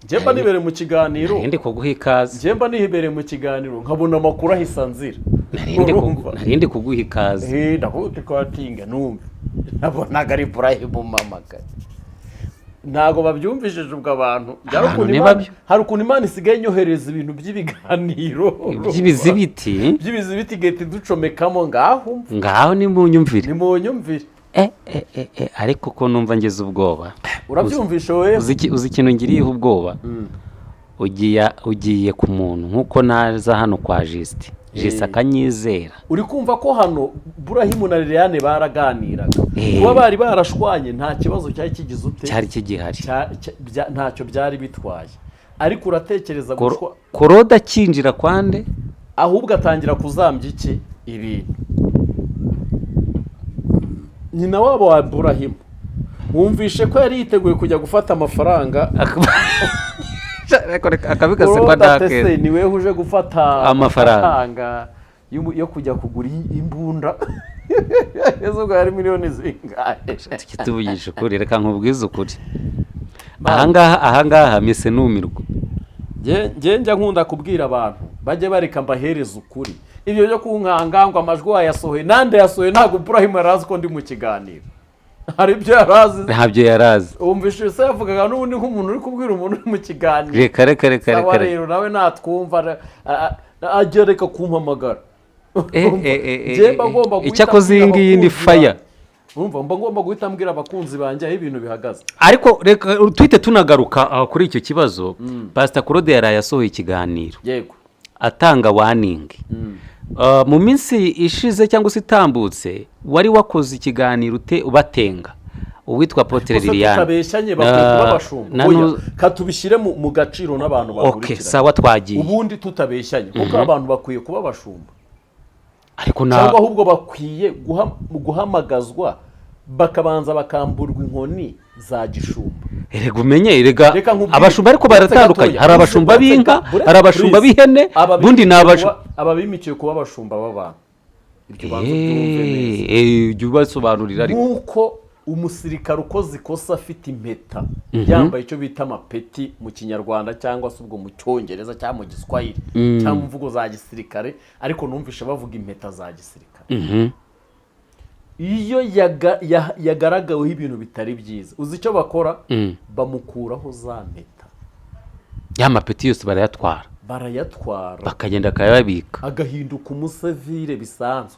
Jemba nibere mu kiganiro. Ndi kuguha ikaze. Jemba nihibere mu kiganiro nkabona amakuru ahisanzira. Narindi kuguha ikaze. Ndakuti kwatinga numve. Nabonaga ari Ibrahim Mamaka. Ntago babyumvishije ubwo abantu. Hari ukuntu Imana isigaye nyohereza ibintu by'ibiganiro. By'ibizibiti gete ducomekamo ngaho ni mu nyumvire. Ariko ko numva ngeze ubwoba. Urabyumvisha wewe? Uzi ikintu ngiriye ubwoba. Ugiye ku muntu nkuko naza hano kwa Justin. Jisa akanyizera. Uri kumva ko hano Burahimu na Liliane baraganiraga. Kuba bari barashwanye nta kibazo cyari kigize ute? Cyari kigihari. Ntacyo byari bitwaye. Ariko uratekereza gushwa Claude akinjira kwande? Ahubwo atangira kuzambya iki ibintu. Nyina wabo wa Burahimu wumvishe ko yari yiteguye kujya gufata amafaranga akabikase kwa Dakere. Niwe uje gufata amafaranga yo kujya kugura imbunda. Yezo ngo yari miliyoni zingahe? Kituvugisha ukuri, reka nkubwize ukuri. Ahangaha mise numirwa. Njya nkunda kubwira abantu bajye bareka mbahereza ukuri. Ibyo byo kunkangangwa amajwi wayasohoye nande yasohoye ntago Ibrahim yarazi ko ndi mu kiganiro. Hari ibyo yarazi. Ntabyo yarazi. Umvishe se yavugaga n'ubundi nk'umuntu uri kubwira umuntu uri mu kiganiro. Reka. Rero nawe natwumva agereka kumpamagara. Icyakoze iyi fire. Urumva mba ngomba guhita mbwira abakunzi banjye aho ibintu bihagaze. Ariko reka twite tunagaruka kuri icyo kibazo. Pastor Claude yaraye yasohoye ikiganiro. Yego. Atanga warning. Mu minsi ishize cyangwa se itambutse wari wakoze ikiganiro ubatenga uwitwa Apotre Liliane. Tutabeshanye bakwiye kuba bashumba. Katubishyire mu gaciro n'abantu bakurikira. Okay, sawa twagiye. Ubundi tutabeshanye kuko abantu bakwiye kuba bashumba. Ariko cyangwa ahubwo bakwiye guhamagazwa bakabanza bakamburwa inkoni za gishumba. Erega umenye abashumba ariko baratandukanye. Hari abashumba b'inka, hari abashumba b'ihene, bundi nabashumba ababimikiye kuba abashumba b'abantu. Ibyo basobanurira ariko nuko umusirikare ukoze ikosa afite impeta yambaye icyo bita amapeti mu kinyarwanda cyangwa se ubwo mu cyongereza cyangwa mu giswahili cyangwa mu mvugo za gisirikare, ariko numvishe bavuga impeta za gisirikare. Iyo yagaragaweho ibintu bitari byiza, uzi icyo bakora? Bamukuraho za mpeta, ya mapeti yose barayatwara bakagenda akayabika, agahinduka umusivile bisanzwe.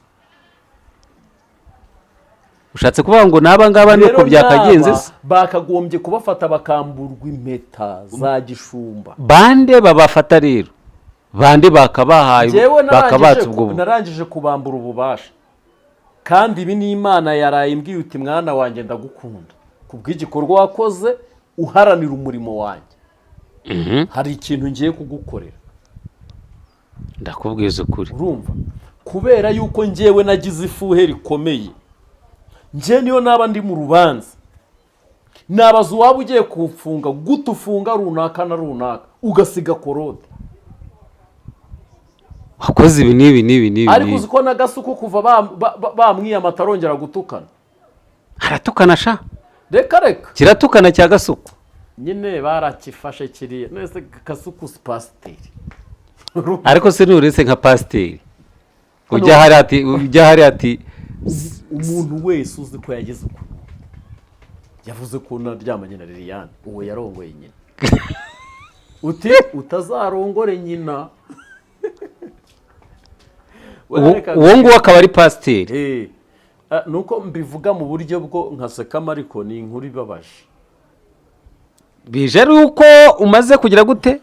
Ushatse kuvuga ngo n'aba ngaba nuko byakagenze se? Bakagombye kubafata bakamburwa impeta za gishumba. Bande babafata rero, bande bakabahaye bakabatse ubwo. Narangije kubambura ububasha, kandi ibi ni Imana yaraye imbwiye uti mwana wanjye ndagukunda kubw'igikorwa wakoze uharanira umurimo wanjye. Hari ikintu ngiye kugukorera, ndakubwiza ukuri. Urumva, kubera yuko njyewe nagize ifuhe rikomeye, njye niyo naba ndi mu rubanza nabaza uwaba ugiye kufunga gutufunga runaka na runaka ugasiga Korode. Wakoze ibi n'ibi ariko uziko n'agasuku kuva bamwiyama atarongera gutukana. Aratukana sha, reka kiratukana cya gasuku nyine barakifashe kiriya nese gasuku si pasiteri. Ariko se nuretse nka pasiteri ujya hari ati umuntu wese uzi ko yagize uko yavuze ko naryamanye na Liliane uwo yarongoye nyina. Uti utazarongore nyina. uwo nguwo akaba ari pasiteri. Nuko mbivuga mu buryo bwo nkasekama, ariko ni inkuru ibabaje. Bije ari uko umaze kugira gute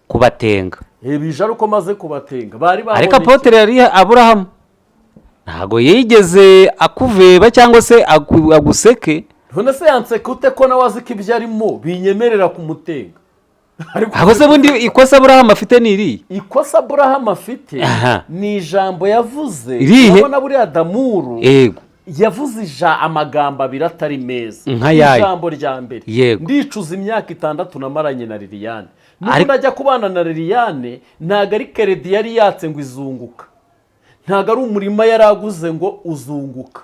kubatenga. Bije ari uko maze kubatenga. Bari babonye ariko Apotre yari Aburahamu ntago yigeze akuveba cyangwa se aguseke. None se yanseke ute ko nawe azi ko ibyo arimo binyemerera kumutenga? Aho se bundi ikosa Aburahamu afite ni iri? Ikosa Aburahamu afite ni ijambo yavuze. Urabona buriya Damuru yavuze amagambo abiri atari meza. Ijambo rya mbere, ndicuza imyaka 6 namaranye na Liliane. Nuko ndajya kubana na Liliane ntago ari keredi yari yatse ngo izunguka, ntago ari umurima yaraguze ngo uzunguka.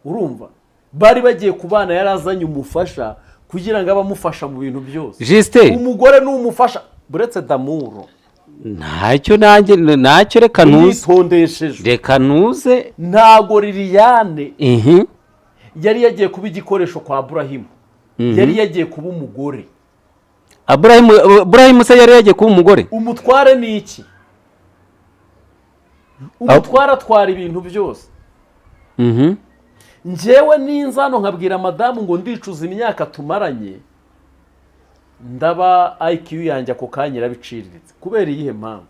Urumva, bari bagiye kubana yarazanye umufasha kugira ngo abamufasha mu bintu byose. Juste umugore n'umufasha buretse Damuru ntacyo reka nuze ntago Liliane yari yagiye kuba igikoresho kwa Aburahimu. Yari yagiye kuba umugore. Aburahimu se yari yagiye kuba umugore? Umutware ni iki? Umutware atwara ibintu byose. Njyewe n'inzano nkabwira madamu ngo ndicuza imyaka tumaranye, ndaba IQ yanjye ako kanya irabiciriritse. Kubera iyihe mpamvu?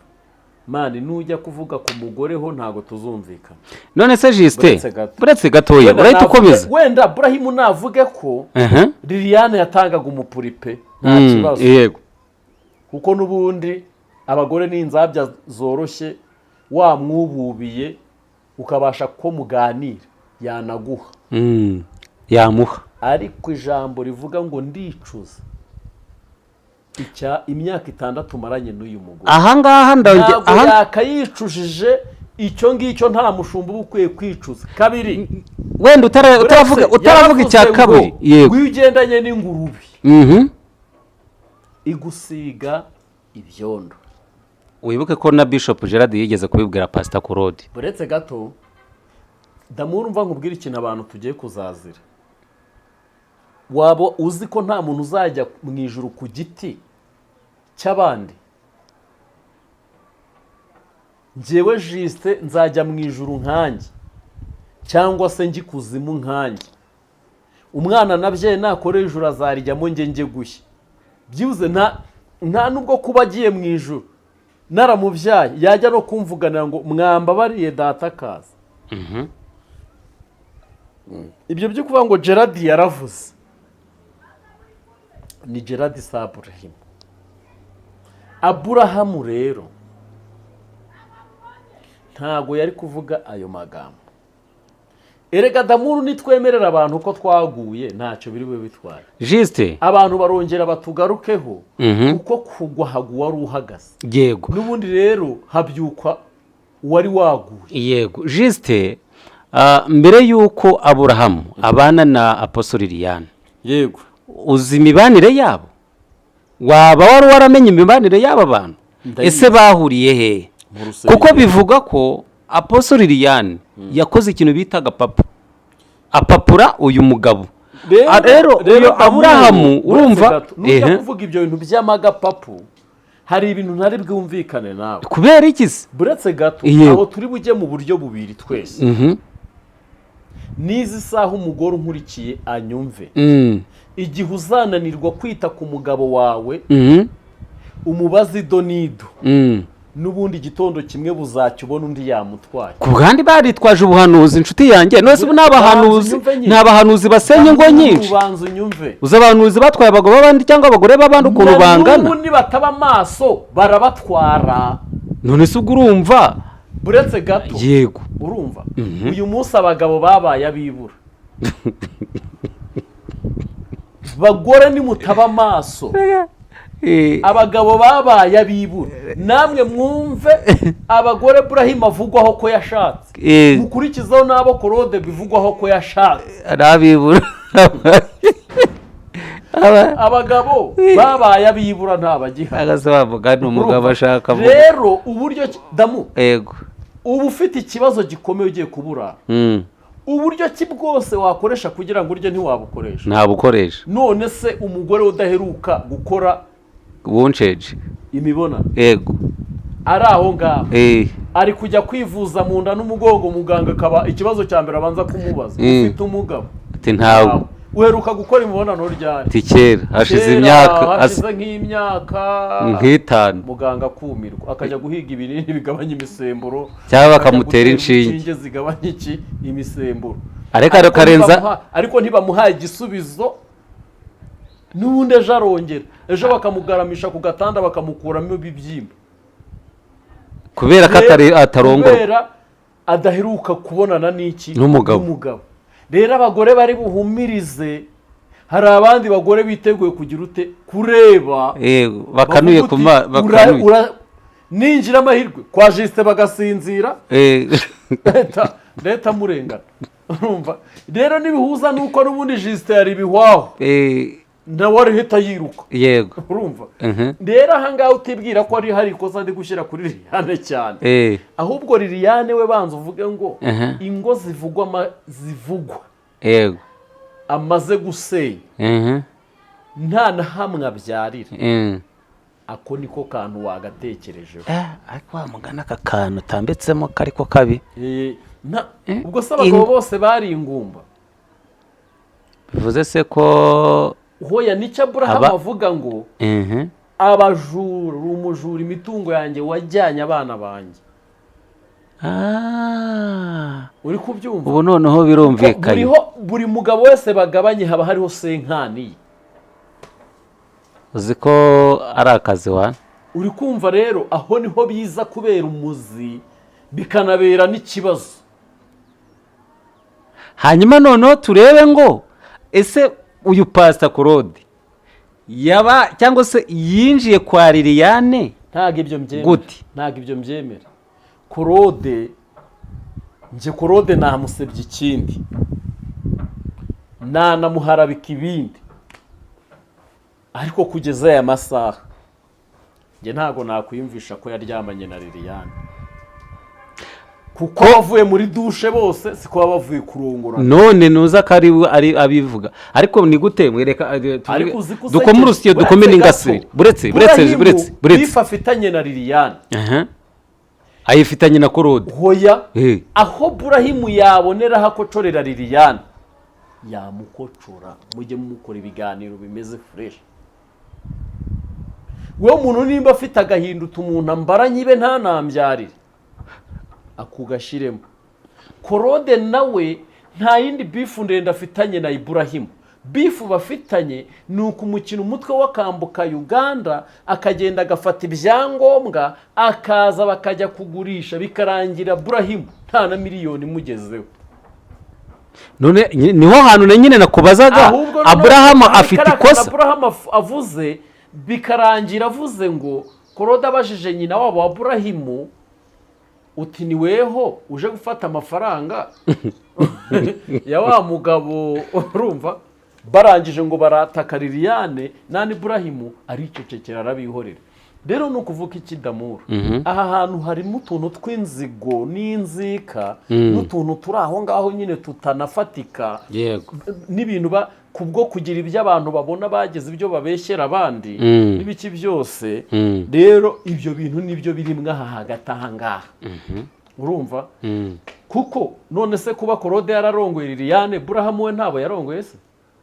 Mani nujya kuvuga ku mugore ho ntago tuzumvikana. None se Juste buretse gatoya urahita ukomeza. Wenda Aburahimu navuge ko Liliane yatangaga umupuripe nta kibazo. Yego, kuko nubundi abagore n'inzabya zoroshye wamwububiye ukabasha ko muganira yanaguha yamuha. Ariko ijambo rivuga ngo ndicuza imyaka 6 maranye n'uyu mugore, aha ngaha ntabwo yakayicujije icyo ngicyo. Nta mushumba ukwiye kwicuza. Kabiri, wenda utaravuga icya kabiri, yego, wigendanye n'ingurube igusiga ibyondo. Wibuke ko na Bishop Gerard yigeze kubibwira Pastor Korode. Buretse gato Damuru, mva nkubwira ikintu abantu tugiye kuzazira. Wabo uzi ko nta muntu uzajya mu ijuru ku giti cy'abandi? Njyewe Juste nzajya mu ijuru nkanjye, cyangwa se njye kuzimu nkanjye. Umwana nabyaye nakore ijuru azarijyamo njye gushya. Byibuze nta nubwo kuba agiye mu ijuru naramubyaye yajya no kumvuganira ngo mwambabariye data kaza. Ibyo byo kuvuga ngo Gerard yaravuze ni Gerard Aburahamu. Aburahamu rero ntago yari kuvuga ayo magambo. Erega Damuru nitwemerera abantu ko twaguye ntacyo biri bube bitwara. Juste abantu barongera batugarukeho uko kugwa hagu wari uhagaze. Yego, n'ubundi rero habyukwa wari waguye. Yego, Juste mbere y'uko Aburahamu abana na Apostle Liliane, yego, uzi imibanire yabo? Waba wari waramenye imibanire y'aba bantu? Ese bahuriye he? Kuko bivuga ko Apostle Liliane yakoze ikintu bitaga apapura uyu mugabo. Rero Aburahamu urumva nujya kuvuga ibyo bintu by'amagapapu, hari ibintu ntari bwumvikane nawe. Kubera iki se? Buretse gato aho turi bujye mu buryo bubiri twese. Nizi saha umugore unkurikiye anyumve, igihe uzananirwa kwita ku mugabo wawe umubaza idonido, n'ubundi igitondo kimwe buzacyubona undi yamutwaye. Ku bwandi baritwaje ubuhanuzi inshuti yanjye, nose nta bahanuzi basenye ngo nyinshi. Uza abahanuzi batwaye abagabo b'abandi cyangwa abagore b'abandi ukuntu bangana, n'ubundi bataba amaso barabatwara. None se ubwo urumva? Buretse gato, yego, urumva uyu munsi abagabo babaye abibura. Bagore nimutaba amaso, abagabo babaye abibura. Namwe mwumve abagore Ibrahim avugwaho ko yashatse, mukurikizaho n'abo Claude bivugwaho ko yashatse, arabibura. Abagabo babaye abibura ntabagihari. Agazabavuga n'umugabo ashaka. Rero uburyo damu, yego, ubu ufite ikibazo gikomeye ugiye kubura, uburyo ki bwose wakoresha kugira ngo urye ntiwabukoresha? Ntabukoresha. None se umugore udaheruka gukora wonceje imibonano, yego, ari aho ngaho ari kujya kwivuza mu nda n'umugongo, muganga akaba ikibazo cya mbere abanza kumubaza, ufite umugabo? Ati ntawe. Uheruka gukora imibonano ryari? Tikera hashize nk'imyaka nk'itanu. Muganga akumirwa akajya guhiga ibinini bigabanya imisemburo, cyangwa bakamutera inshinge zigabanya imisemburo, ariko ntibamuhaye igisubizo. N'ubundi ejo arongera, ejo bakamugaramisha ku gatanda bakamukuramo ibibyimba, kubera ko atarongora, kubera adaheruka kubonana n'umugabo. Rero abagore bari buhumirize, hari abandi bagore biteguye kugira ute kureba, bakanuye ninjira amahirwe kwa Justin bagasinzira, leta murengana. Urumva rero nibihuza nuko n'ubundi Justin yari bihwaho, nawe ari hita yiruka. Yego, urumva rero ahangaha utibwira ko ari hari ikosa ndi gushyira kuri Liliane cyane, ahubwo Liliane we banza uvuge ngo ingo zivugwa, yego, amaze gusenya nta na hamwe abyarira. Ako niko kantu wagatekerejeho. Ariko wamugana aka kantu utambitsemo kariko kabi. Ubwo se abagabo bose bari ingumba? Bivuze se ko hoya nicyo Aburahamu avuga ngo abajura, umujura imitungo yanjye wajyanye abana banjye. Uri kubyumva? Ubu noneho birumvikanye. Buri mugabo wese bagabanye haba hariho senkani. Uzi ko ari akazi wa? Uri kumva rero aho niho biza kubera umuzi, bikanabera n'ikibazo. Hanyuma noneho turebe ngo ese uyu Pastor Claude yaba cyangwa se yinjiye kwa Liliane? Ntago ibyo mbyemera. Claude namusebye ikindi, namuharabika ibindi, ariko kugeza aya masaha nge ntago nakwiyumvisha ko yaryamanye na Liliane, kuko bavuye muri dushe bose siko bavuye kurongora. None nuza ko ari abivuga, ariko ni gute mwereka dukomurusye dukomene ingasire. Buretse bifafitanye na Liliane, ayifitanye na Claude. Hoya aho Ibrahim yabonera hakocorera Liliane yamukocora, mujye mukora ibiganiro bimeze fresh. Wewe umuntu nimba afite agahinduta umuntu ambara nyibe nta nambyarire akugashiremo. Claude nawe nta yindi bifu ndende afitanye na Ibrahim. Bifu bafitanye ni ukumukina umutwe w'akambuka Uganda, akagenda agafata ibyangombwa akaza bakajya kugurisha, bikarangira Ibrahim nta na miliyoni mugezeho. None niho hantu nyine nakubazaga, Abraham afite ikosa. Abraham avuze bikarangira avuze ngo Claude abajije nyina wabo wa Ibrahim uti ni weho uje gufata amafaranga ya wa mugabo urumva barangije ngo barataka Liliane nani Ibrahimu aricecekera arabihorera. Rero ni ukuvuga ikidamura aha hantu harimo utuntu tw'inzigo n'inzika n'utuntu turi aho ngaho nyine tutanafatika n'ibintu kubwo kugira ibyo abantu babona bageze ibyo babeshyera abandi n'ibiki byose. Rero ibyo bintu nibyo birimwe aha hagati aha ngaha urumva kuko none se kuba Claude yararongoye Liliane Ibrahimu we ntabo yarongoye se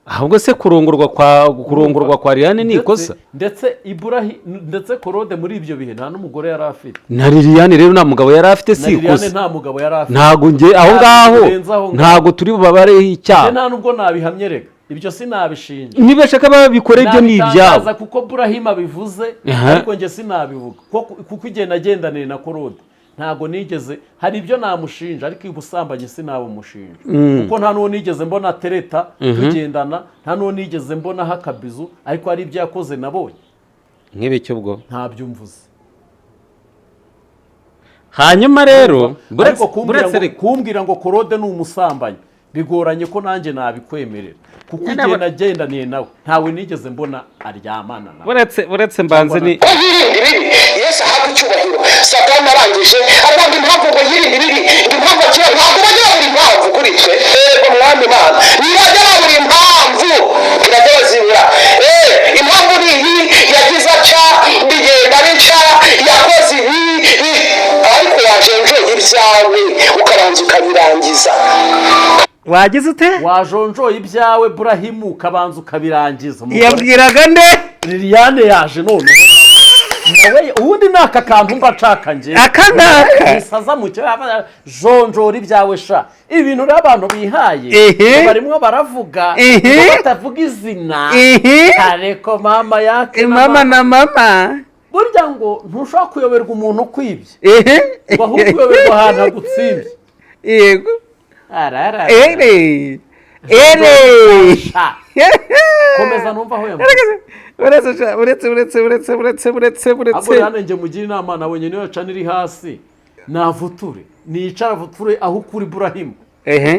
ahubwo se kurongorwa kwa Liliane ni ikosa ndetse Claude muri ibyo bihe nta n'umugore yari afite na Liliane rero nta mugabo yari afite si ikosa nta mugabo yari afite ntago nge aho ngaho ntago turi bubabareho icyaha nta nubwo nabihamye rega ibyo sinabishinja niba shaka babikore ibyo ni ibyabo kuko Ibrahimu abivuze ariko nge sinabivuga kuko igihe nagendaniye na Claude ntago nigeze hari ibyo namushinja ariko ubusambanyi sinabumushinja kuko nta n'uwo nigeze mbona tereta tugendana nta n'uwo nigeze mbona hakabizu ariko hari ibyo yakoze nabonye nk'ibicyo bwo ntabyo mvuze. hanyuma rero kumbwira ngo Claude ni umusambanyi bigoranye ko nanjye nabikwemerera kuko igihe nagendaniye nawe ntawe nigeze mbona aryamana nawe buretse mbanze ni Yesu ahabwa icyubahiro. Satani arangije aravuga impamvu ngo yirinde ibibi impamvu akira ntabwo bajya buri impamvu kuri twe umwami Imana ntibajya buri impamvu irajya bazibura impamvu ni iyi yagize aca bigenda bica yakoze ibi ariko wajenjoye ibyawe ukabanza ukabirangiza. wagize ute wajonjoye ibyawe Ibrahimu ukabanza ukabirangiza. yabwiraga nde Liliane yaje none nawe ubundi naka kantu mbacaka nge akanaka bisaza mu cyo jonjora ibyawe sha ibintu n'abantu bihaye barimo baravuga batavuga izina ariko mama yake mama na mama burya ngo ntushaka kuyoberwa umuntu kwibye ahubwo kuyoberwa ahantu hagutsibye yego arara komeza numva aho uretse hano njye mugira inama nawe nyine yo cana iri hasi navuture nicara vuture aho kuri Ibrahimu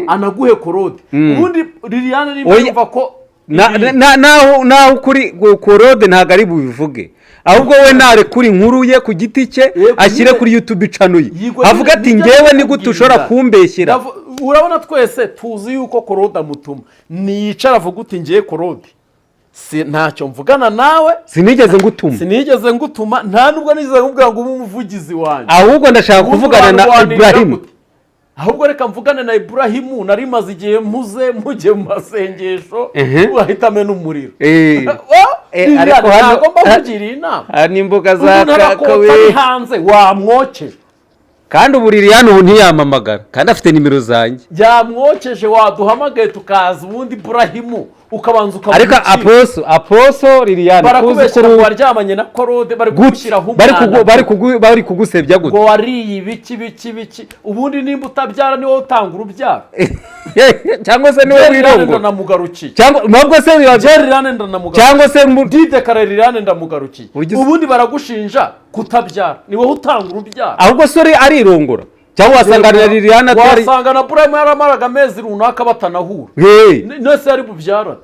anaguhe Claude ubundi Liliane nimba yumva ko naho kuri Claude ntago ari bubivuge ahubwo we nare kuri nkuru ye ku giti cye ashyire kuri YouTube channel ye avuga ati ngewe ni gute ushobora kumbeshyira. Urabona twese tuzi yuko Claude amutuma nicara avuga uti ngiye Claude ntacyo mvugana nawe sinigeze ngutuma nta nubwo nigeze nkubwira ngo umuvugizi wanjye ahubwo ndashaka kuvugana na Ibrahimu ahubwo reka mvugane na Ibrahimu nari maze igihe mujye mu masengesho urahitame n'umuriro ariko hano mbavugira inama ni imbuga za kakawe hanze wamwokeje kandi ubu Liliane ubu ntiyamamagara kandi afite nimero zanjye yamwokeje waduhamagaye tukaza ubundi Ibrahimu ukabanza ariko aposo Liliane barakubeshyira ngo waryamanye na Claude bari kugushyiraho umwana bari kugusebya gute ngo wariye ibiki ubundi nimba utabyara niwe utanga urubyaro cyangwa se niwe wirongo ndamugarukiye ntabwo se Liliane ndamugarukiye cyangwa se didekara Liliane ndamugarukiye ubundi baragushinja kutabyara niwe utanga urubyaro ahubwo sore arirongora cyangwa wasangana Liliane atari wasangana Ibrahimu yaramaraga amezi runaka batanahura nese yari bubyara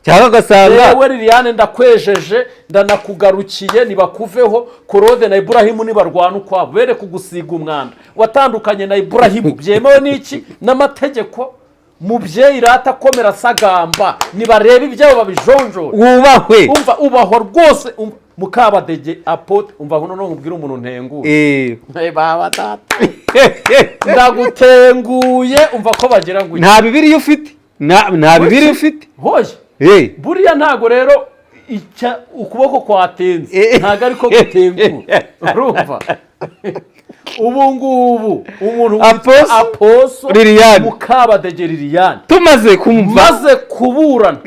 cyangwa gasanga we Liliane ndakwejeje ndanakugarukiye nibakuveho Claude na Ibrahimu nibarwana ukwabo bere kugusiga umwanda watandukanye na Ibrahimu byemewe n'iki n'amategeko mubyeyi rata komera sagamba nibareba ibyabo babijonjora ubahwe ubahwa rwose Mukabadege apote umva hano no nkubwira umuntu ntengure baba data ndagutenguye umva ko bagira ngo nta bibiri ufite nta bibiri ufite hoye buriya ntago rero ukuboko kwatenze ntago ariko gutengura urumva ubu ngubu umuntu aposo Liliane Mukabadege Liliane tumaze kumva maze kuburana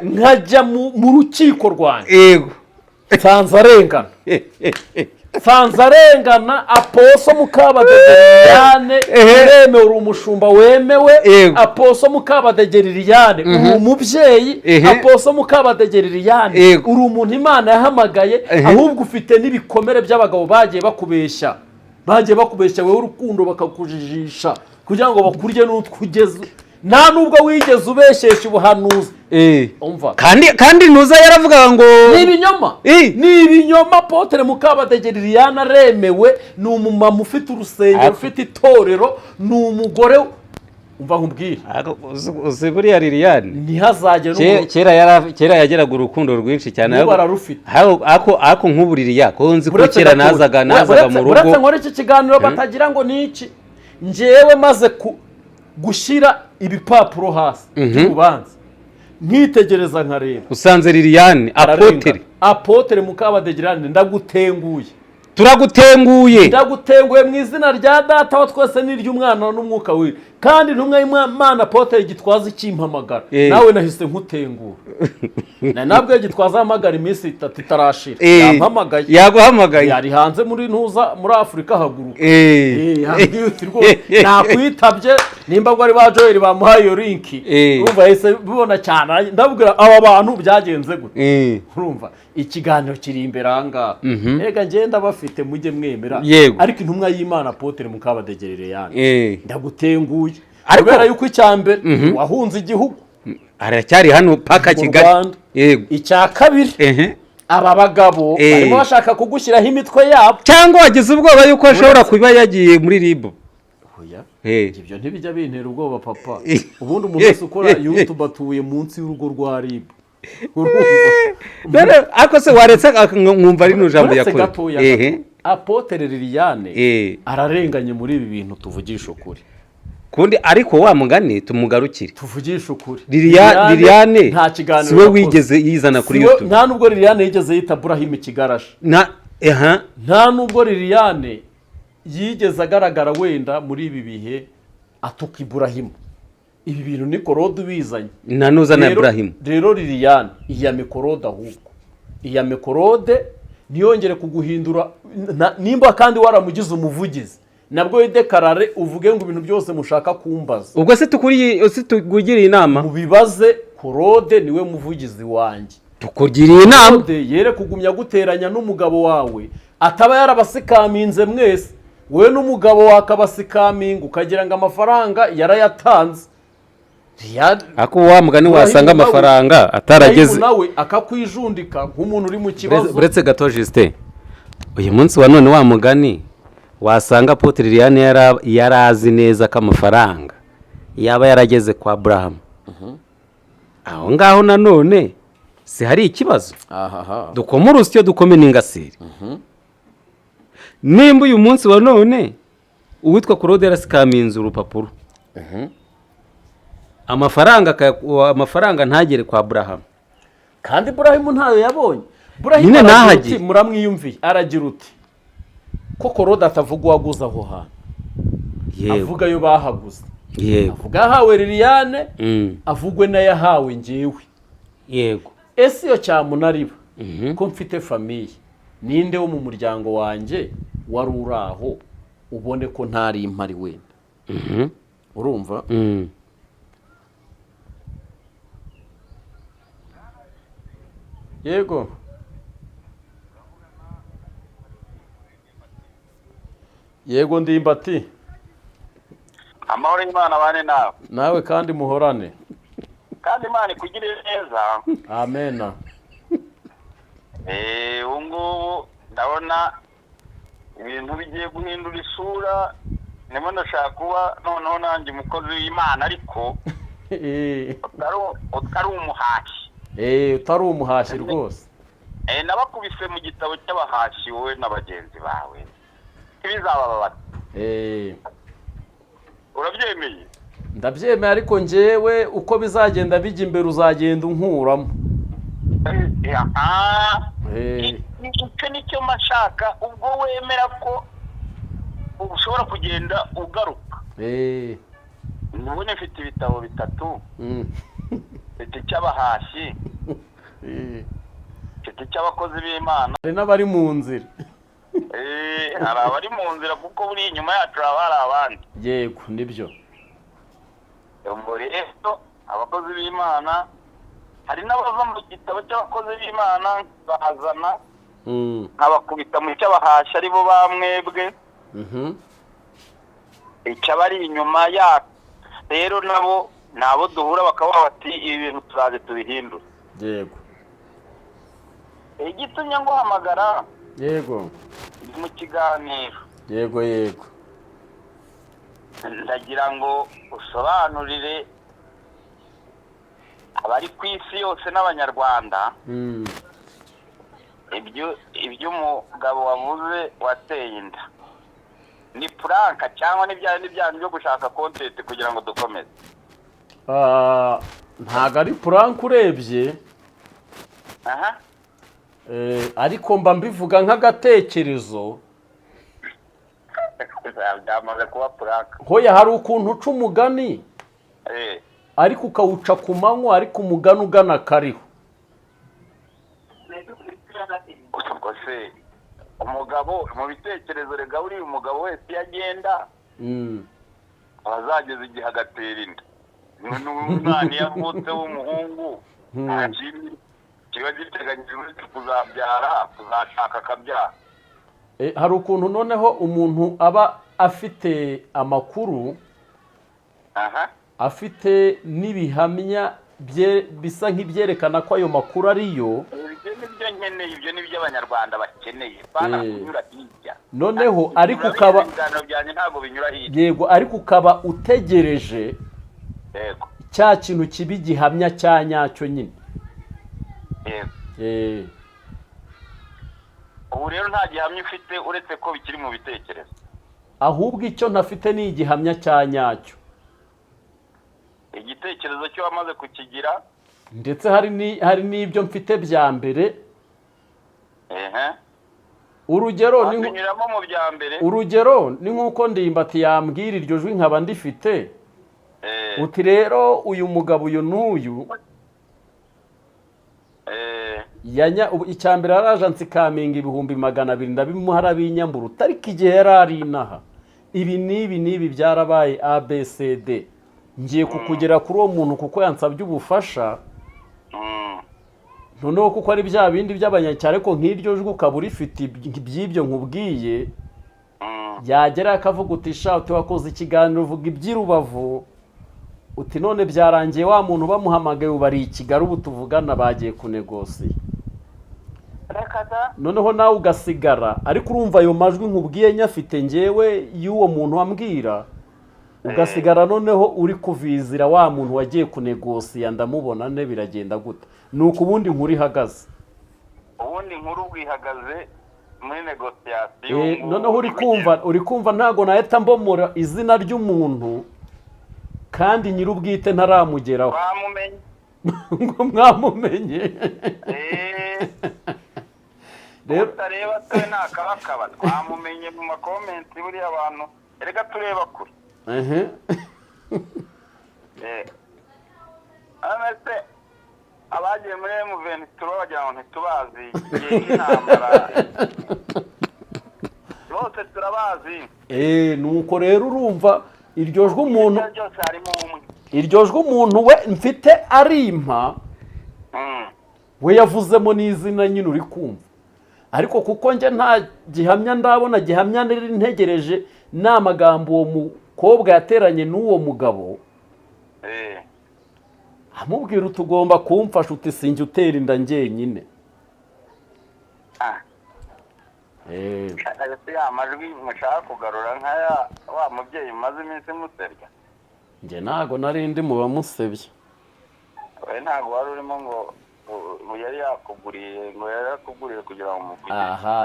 nkajya mu rukiko rwanjye yego Sanzarengana aposo Mukabadege Liliane uremera umushumba wemewe aposo Mukabadege Liliane uri umubyeyi aposo Mukabadege Liliane uri umuntu Imana yahamagaye ahubwo ufite n'ibikomere by'abagabo bagiye bakubeshya bagiye bakubeshya wowe urukundo bakakujijisha kugira ngo bakurye n'utwugeze nta nubwo wigeze ubeshesha ubuhanuzi umva kandi ntuza yaravugaga ngo ni ibinyoma Apotre Mukabadege Liliane aremewe ni umumama ufite urusengero ufite itorero ni umugore umva nkubwire uzi buriya Liliane ntihazagere kera yageraga urukundo rwinshi cyane ako nk'ubu Liliane ko nzi ko kera nazaga mu rugo uretse nkora iki kiganiro batagira ngo ni iki njyewe maze gushyira ibipapuro hasi by'urubanza nkitegereza nkareba usanze Liliane Apotre Mukabadege Liliane ndagutenguye mu izina rya Data wa twese n'iry'Umwana n'Umwuka we kandi ntumwe y'Imana Apotre Gitwaza ikimpamagara nawe nahise nkutengura nabwo Gitwaza hamagara iminsi 3 itarashira yaguhamagaye yari hanze muri Afurika haguruka nakwitabye nimba bwo ari ba Joel bamuhaye iyo link urumva yahise bibona cyane ndabwira aba bantu byagenze gute urumva ikiganiro kiri imbere anga ega ngenda bafite mujye mwemera ariko intumwa y'Imana Apotre Mukabadege Liliane ndagutenguye kubera yuko icyambere wahunze igihugu aracyari hano paka Kigali icya kabiri aba bagabo barimo bashaka kugushyiraho imitwe yabo cyangwa wagize ubwoba yuko ashobora kuba yagiye muri ribu ibyo ntibijya bintera ubwoba papa ubundi umuntu wese ukora YouTube atuye munsi y'urugo rwa ribu ako se waretse nkumva ari n'ijambo yakora Apotre Liliane ararenganye muri ibi bintu tuvugisha ukuri kundi ariko wa mugani tumugarukire tuvugisha ukuri Liliane siwe wigeze yizana kuri YouTube nta nubwo Liliane yigeze yita Ibrahim Kigarasha nta nubwo Liliane yigeze agaragara wenda muri ibi bihe atuka Ibrahim ibi bintu ni Korode ubizanye nanuza na Ibrahim rero Liliane iyame Korode ahubwo iyame Korode niyongere kuguhindura nimba kandi waramugize umuvugizi nabwo yidekarare uvuge ngo ibintu byose mushaka kumbaza ubwo se tukugiriye inama mubibaze Korode niwe muvugizi wanjye tukugiriye inama yere kugumya guteranya n'umugabo wawe ataba yarabasikaminze mwese we n'umugabo wakabasikaminga ukagira ngo amafaranga yarayatanze ako wa mugani wasanga amafaranga atarageze nawe akakwijundika nk'umuntu uri mu kibazo uretse gato Justin uyu munsi wa none wa mugani wasanga Apotre Liliane yarazi neza ko amafaranga yaba yarageze kwa Abraham aho ngaho nanone si hari ikibazo dukoma urusyo dukome n'ingasire nimba uyu munsi wa none uwitwa Korode yarasikaminze urupapuro amafaranga ntagere kwa Abraham kandi Ibrahim ntayo yabonye Ibrahim muramwiyumviye aragira uti ko Korode atavuga uwaguze aho hantu avuga yo bahaguze avuga ahawe Liliane avugwe n'ayahawe njyewe ese iyo cyamunariba ko mfite famiye ninde wo mu muryango wanjye wari uraho ubone ko ntari impari wenda urumva yego ndimbati amahoro y'Imana bane nawe kandi muhorane kandi Imana ikugirire neza amena ubu ngubu ndabona ibintu bigiye guhindura isura nimo ndashaka kuba noneho nanjye umukozi w'Imana ariko utari umuhashyi utari umuhashyi rwose nabakubise mu gitabo cy'abahashyi wowe na bagenzi bawe ntibizabababara urabyemeye ndabyemeye ariko njyewe uko bizagenda bijya imbere uzagenda unkuramo icyo nicyo mashaka ubwo wemera ko ushobora kugenda ugaruka nubone mfite ibitabo 3 mfite icy'abahashyi mfite icy'abakozi b'Imana hari n'abari mu nzira hari abari mu nzira kuko buri inyuma yacu haba hari abandi yego nibyo rero abakozi b'Imana hari n'abava mu gitabo cy'abakozi b'Imana bazana nkabakubita mu cy'abahashyi aribo bamwebwe icyo bari inyuma ya rero nabo duhura bakavuga bati ibi bintu turaje tubihindura. Yego. Igitumye nguhamagara. Yego. Mu kiganiro. Yego. Ndagira ngo usobanurire abari ku isi yose n'abanyarwanda ibyo umugabo wavuze wateye inda ni puranka cyangwa n'ibyanyu byo gushaka kontenti kugira ngo dukomeze. Ntago ari puranka urebye, ariko mba mbivuga nk'agatekerezo. Byamaze kuba puranka. Hoya hari ukuntu uca umugani ariko ukawuca ku manywa, ariko umugani ugana kariho. Ubwo se umugabo mu bitekerezo rega uri umugabo wese iyo agenda azageza igihe agatera inda. N'umwana iyo avutse w'umuhungu kiba giteganyijwe kuzabyara, kuzashaka akabyara. Hari ukuntu noneho umuntu aba afite amakuru, afite n'ibihamya bisa nk'ibyerekana ko ayo makuru ariyo. Ibyo nkeneye, ibyo ni byo abanyarwanda bakeneye, bana kunyura hirya. Noneho ariko ukaba ntabwo binyura hirya. Yego, ariko ukaba utegereje cya kintu kiba igihamya cya nyacyo nyine. Ubu rero nta gihamya ufite uretse ko bikiri mu bitekerezo. Ahubwo icyo ntafite ni igihamya cya nyacyo. Igitekerezo cyo wamaze kukigira, ndetse hari n'ibyo mfite bya mbere. Urugero ni nk'uko Ndimbati yambwira iryo jwi nkaba ndifite. Uti rero uyu mugabo uyu n'uyu icya mbere yaraje ansikaminga 200,000 ndabimuha arabinyambura, ariko igihe yari ari inaha ibi n'ibi byarabaye ABCD. Ngiye kukugera kuri uwo muntu kuko yansabye ubufasha. Noneho kuko ari bya bindi by'abanyacyaro, ariko nk'iryo jwi ukaba urifite iby'ibyo nkubwiye, yagera akavuga uti sha uti wakoze ikiganiro uvuga iby'Irubavu, uti none byarangiye wa muntu bamuhamagaye ubari i Kigali ubu tuvugana bagiye kunegosiya. Noneho nawe ugasigara, ariko urumva ayo majwi nkubwiye nyafite ngewe y'uwo muntu wambwira, ugasigara noneho uri kuvizira wa muntu wagiye kunegosiya ndamubona ne biragenda gute. Nuko ubundi nkuru ihagaze. Ubundi nkuru bwihagaze muri negosiyasiyo. Noneho uri kumva ntago nahita mbomora izina ry'umuntu kandi nyir'ubwite ntaramugeraho. Bamumenye. Ngo mwamumenye. Utareba twe nakabakaba twamumenye mu makomenti buri abantu erega tureba kure. Amese abagiye muri M23 bagira ngo ntitubazi igihe intambara. Bose turabazi. Nuko rero urumva iryo jwi umuntu we mfite arimpa, we yavuzemo n'izina nyine uri kumva. Ariko kuko nje nta gihamya ndabona, gihamya nari ntegereje n'amagambo uwo mukobwa yateranye n'uwo mugabo. Amubwira utugomba kumfasha uti sinjye utera inda njyenyine. Amajwi mushaka kugarura nkaya wa mubyeyi maze iminsi musebya. Nge ntago nari ndi mu bamusebya. We ntago wari urimo ngo yari yakuguriye kugira ngo muvugire.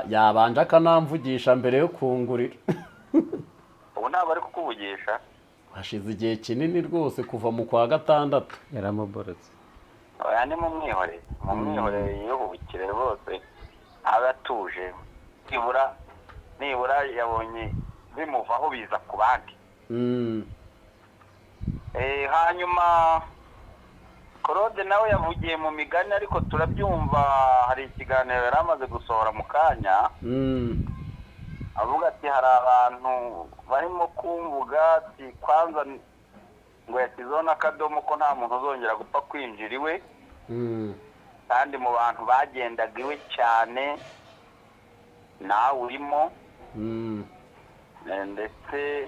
Yabanje akanamvugisha mbere yo kungurira. Ubu ntabwo ari kukuvugisha. Hashize igihe kinini rwose kuva mu kwa gatandatu. Yaramuborotse. Oya ni mu mwihorere yihubukire rwose abatuje. Nibura yabonye bimuvaho biza ku bandi. Hanyuma Claude nawe yavugiye mu migani, ariko turabyumva. Hari ikiganiro yari amaze gusohora mu kanya, avuga ati hari abantu barimo kumvuga ati kwanza ngo yashyizeho n'akadomo ko nta muntu uzongera gupfa kwinjira iwe, kandi mu bantu bagendaga iwe cyane nawe urimo. ndetse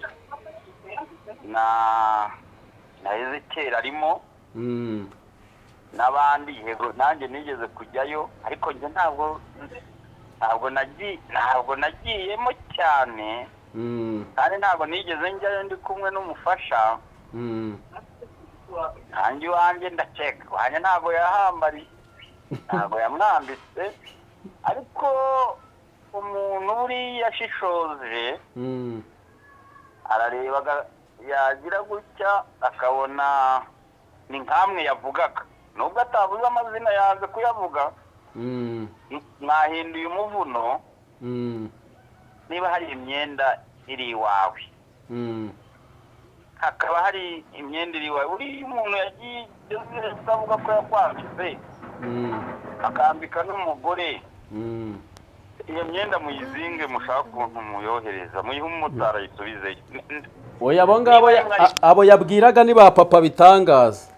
na Ezekeri arimo n'abandi. Yego nanjye nigeze kujyayo, ariko njye ntabwo nagiyemo cyane, kandi ntabwo nigeze njyayo ndi kumwe n'umufasha. nanjye iwanjye ndakeka iwanjye ntabwo yahambariye, ntabwo yamwambitse, ariko umuntu buriya ashishoje arareba yagira gutya akabona ni nk'amwe yavugaga, nubwo atavuze amazina yanze kuyavuga. mwahinduye umuvuno niba hari imyenda iri iwawe, hakaba hari imyenda iri iwawe, uriya umuntu yagiye avuga ko yakwambitse akambika n'umugore, iyo myenda muyizinge mushaka ukuntu muyohereza, muyihe umumotari ayisubizeyo. oya abo ngabo abo yabwiraga ni ba papa bitangaza.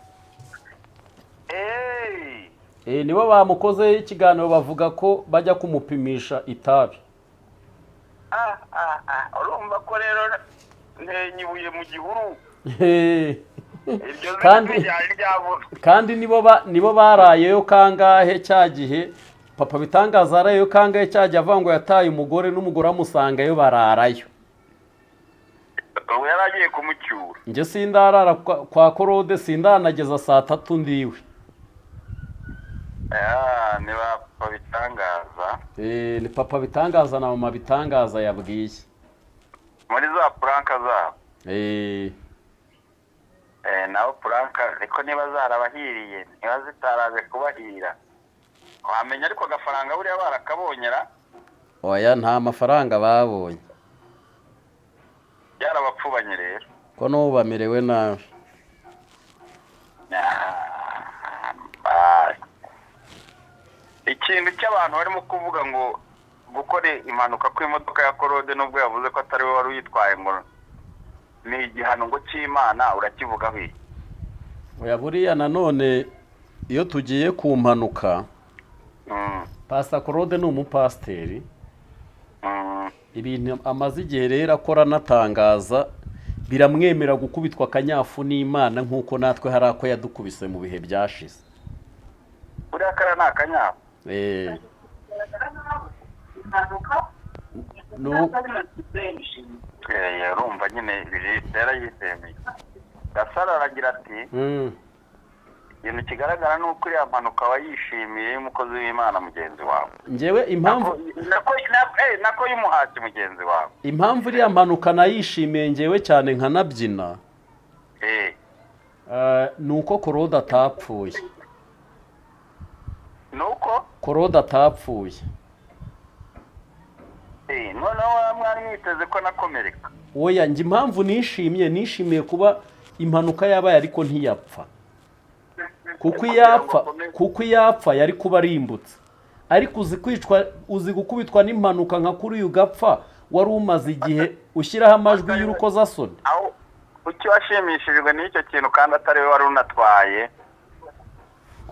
nibo bamukozeho ikiganiro bavuga ko bajya kumupimisha itabi. urumva ko rero ntenyibuye mu gihuru. kandi nibo barayeyo kangahe cya gihe papa bitangaza arayeyo kangahe cya gihe avuga ngo yataye umugore n'umugore amusangayo bararayo. ubu yari agiye kumucyura. njye sindarara kwa Korode, sindanageza saa 3 ndiwe. ni papa bitangaza. ni papa bitangaza na mama bitangaza yabwiye muri za puranka zabo. naho puranka ariko niba zarabahiriye niba zitaraje kubahira wamenya, ariko agafaranga buriya barakabonyera. oya nta mafaranga babonye, byarabapfubanye rero ko n'ubu bamerewe nabi. ikintu cy'abantu barimo kuvuga ngo gukora impanuka kw'imodoka ya Korode, nubwo yavuze ko atari we wari uyitwaye, ngo ni igihano ngo cy'Imana, urakivugaho iki? oya buriya nanone iyo tugiye ku mpanuka, Pastor Korode ni umupasiteri, ibintu amaze igihe rero akora anatangaza biramwemera gukubitwa akanyafu n'Imana, nk'uko natwe hari ako yadukubise mu bihe byashize. buriya kara ni akanyafu. urumva nyine bitera yisemeye. Gasaro aragira ati ikintu kigaragara ni uko iriya mpanuka wayishimiye y'umukozi w'Imana mugenzi wawe. njyewe impamvu nako y'umuhati mugenzi wawe. impamvu iriya mpanuka nayishimiye njyewe cyane nkanabyina, ni uko Korode atapfuye. nuko Korode atapfuye. noneho mwari mwiteze ko nakomereka. oya njye impamvu nishimiye kuba impanuka yabaye ariko ntiyapfa, kuko iyapfa yari kuba arimbutse. ariko uzi gukubitwa n'impanuka nka kuri uyu gapfa, wari umaze igihe ushyiraho amajwi y'urukozasoni. uki washimishijwe n'icyo kintu kandi atari we wari unatwaye?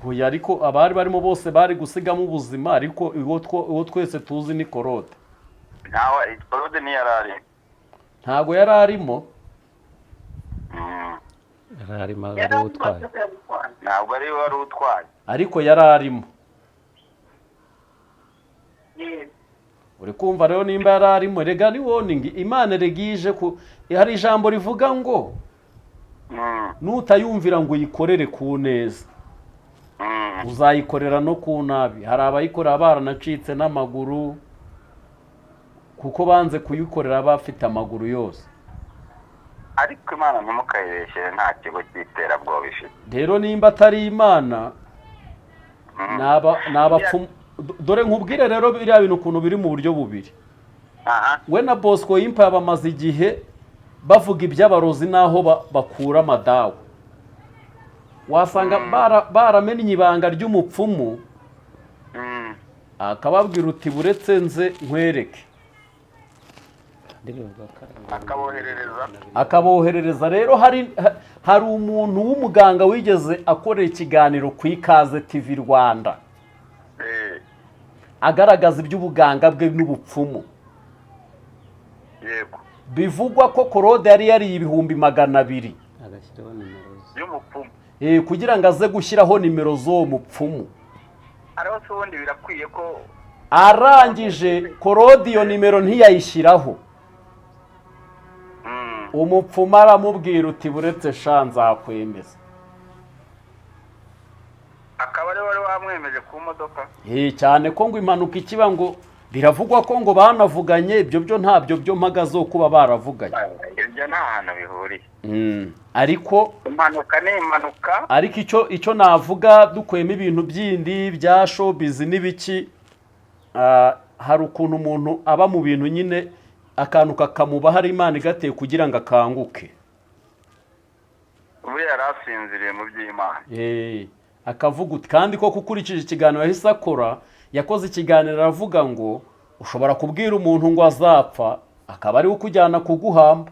oya ariko abari barimo bose bari gusigamo ubuzima, ariko uwo twese tuzi ni Korode. Korode ntiyari arimo. ntabwo yari arimo. yari arimo ari utwaye. ntabwo ari we wari utwaye, ariko yari arimo. uri kumva rero nimba yari arimo, rega ni warning Imana regije hari ijambo rivuga ngo nutayumvira ngo uyikorere ku neza uzayikorera no ku nabi. hari abayikorera baranacitse n'amaguru kuko banze kuyikorera bafite amaguru yose. ariko Imana ntimukayireshere, nta kigo cy'iterabwoba ifite. rero nimba atari Imana n'abapfumu. dore nkubwire rero biriya bintu ukuntu biri mu buryo bubiri. we na Bosco Yimpa bamaze igihe bavuga iby'abarozi n'aho bakura amadawa. wasanga baramennye ibanga ry'umupfumu, akababwira uti buretse nze nkwereke, akaboherereza. rero hari umuntu w'umuganga wigeze akorera ikiganiro ku Ikaze TV Rwanda agaragaza iby'ubuganga bwe n'ubupfumu. bivugwa ko Claude yari yariye ibihumbi 200 agashyiraho nimero y'umupfumu kugira ngo aze gushyiraho nimero z'uwo mupfumu. ariho se ubundi birakwiye ko arangije Claude iyo nimero ntiyayishyiraho. Umupfumu aramubwira uti buretse sha nzakwemeza. akaba ari wari wamwemeje ku modoka cyane ko ngo impanuka ikiba ngo biravugwa ko ngo banavuganye ibyo byo ntabyo byo mpagaze zo kuba baravuganye. ibyo nta hantu bihuriye ariko impanuka ni impanuka. ariko icyo navuga dukuyemo ibintu byindi bya showbiz n'ibiki, hari ukuntu umuntu aba mu bintu nyine akantu kakamuba hari Imana igateye kugira ngo akanguke. ubu yarasinziriye mu by'Imana akavuga uti kandi ko kukurikije ikiganiro yahise akora, yakoze ikiganiro aravuga ngo ushobora kubwira umuntu ngo azapfa akaba ari ukujyana kuguhamba.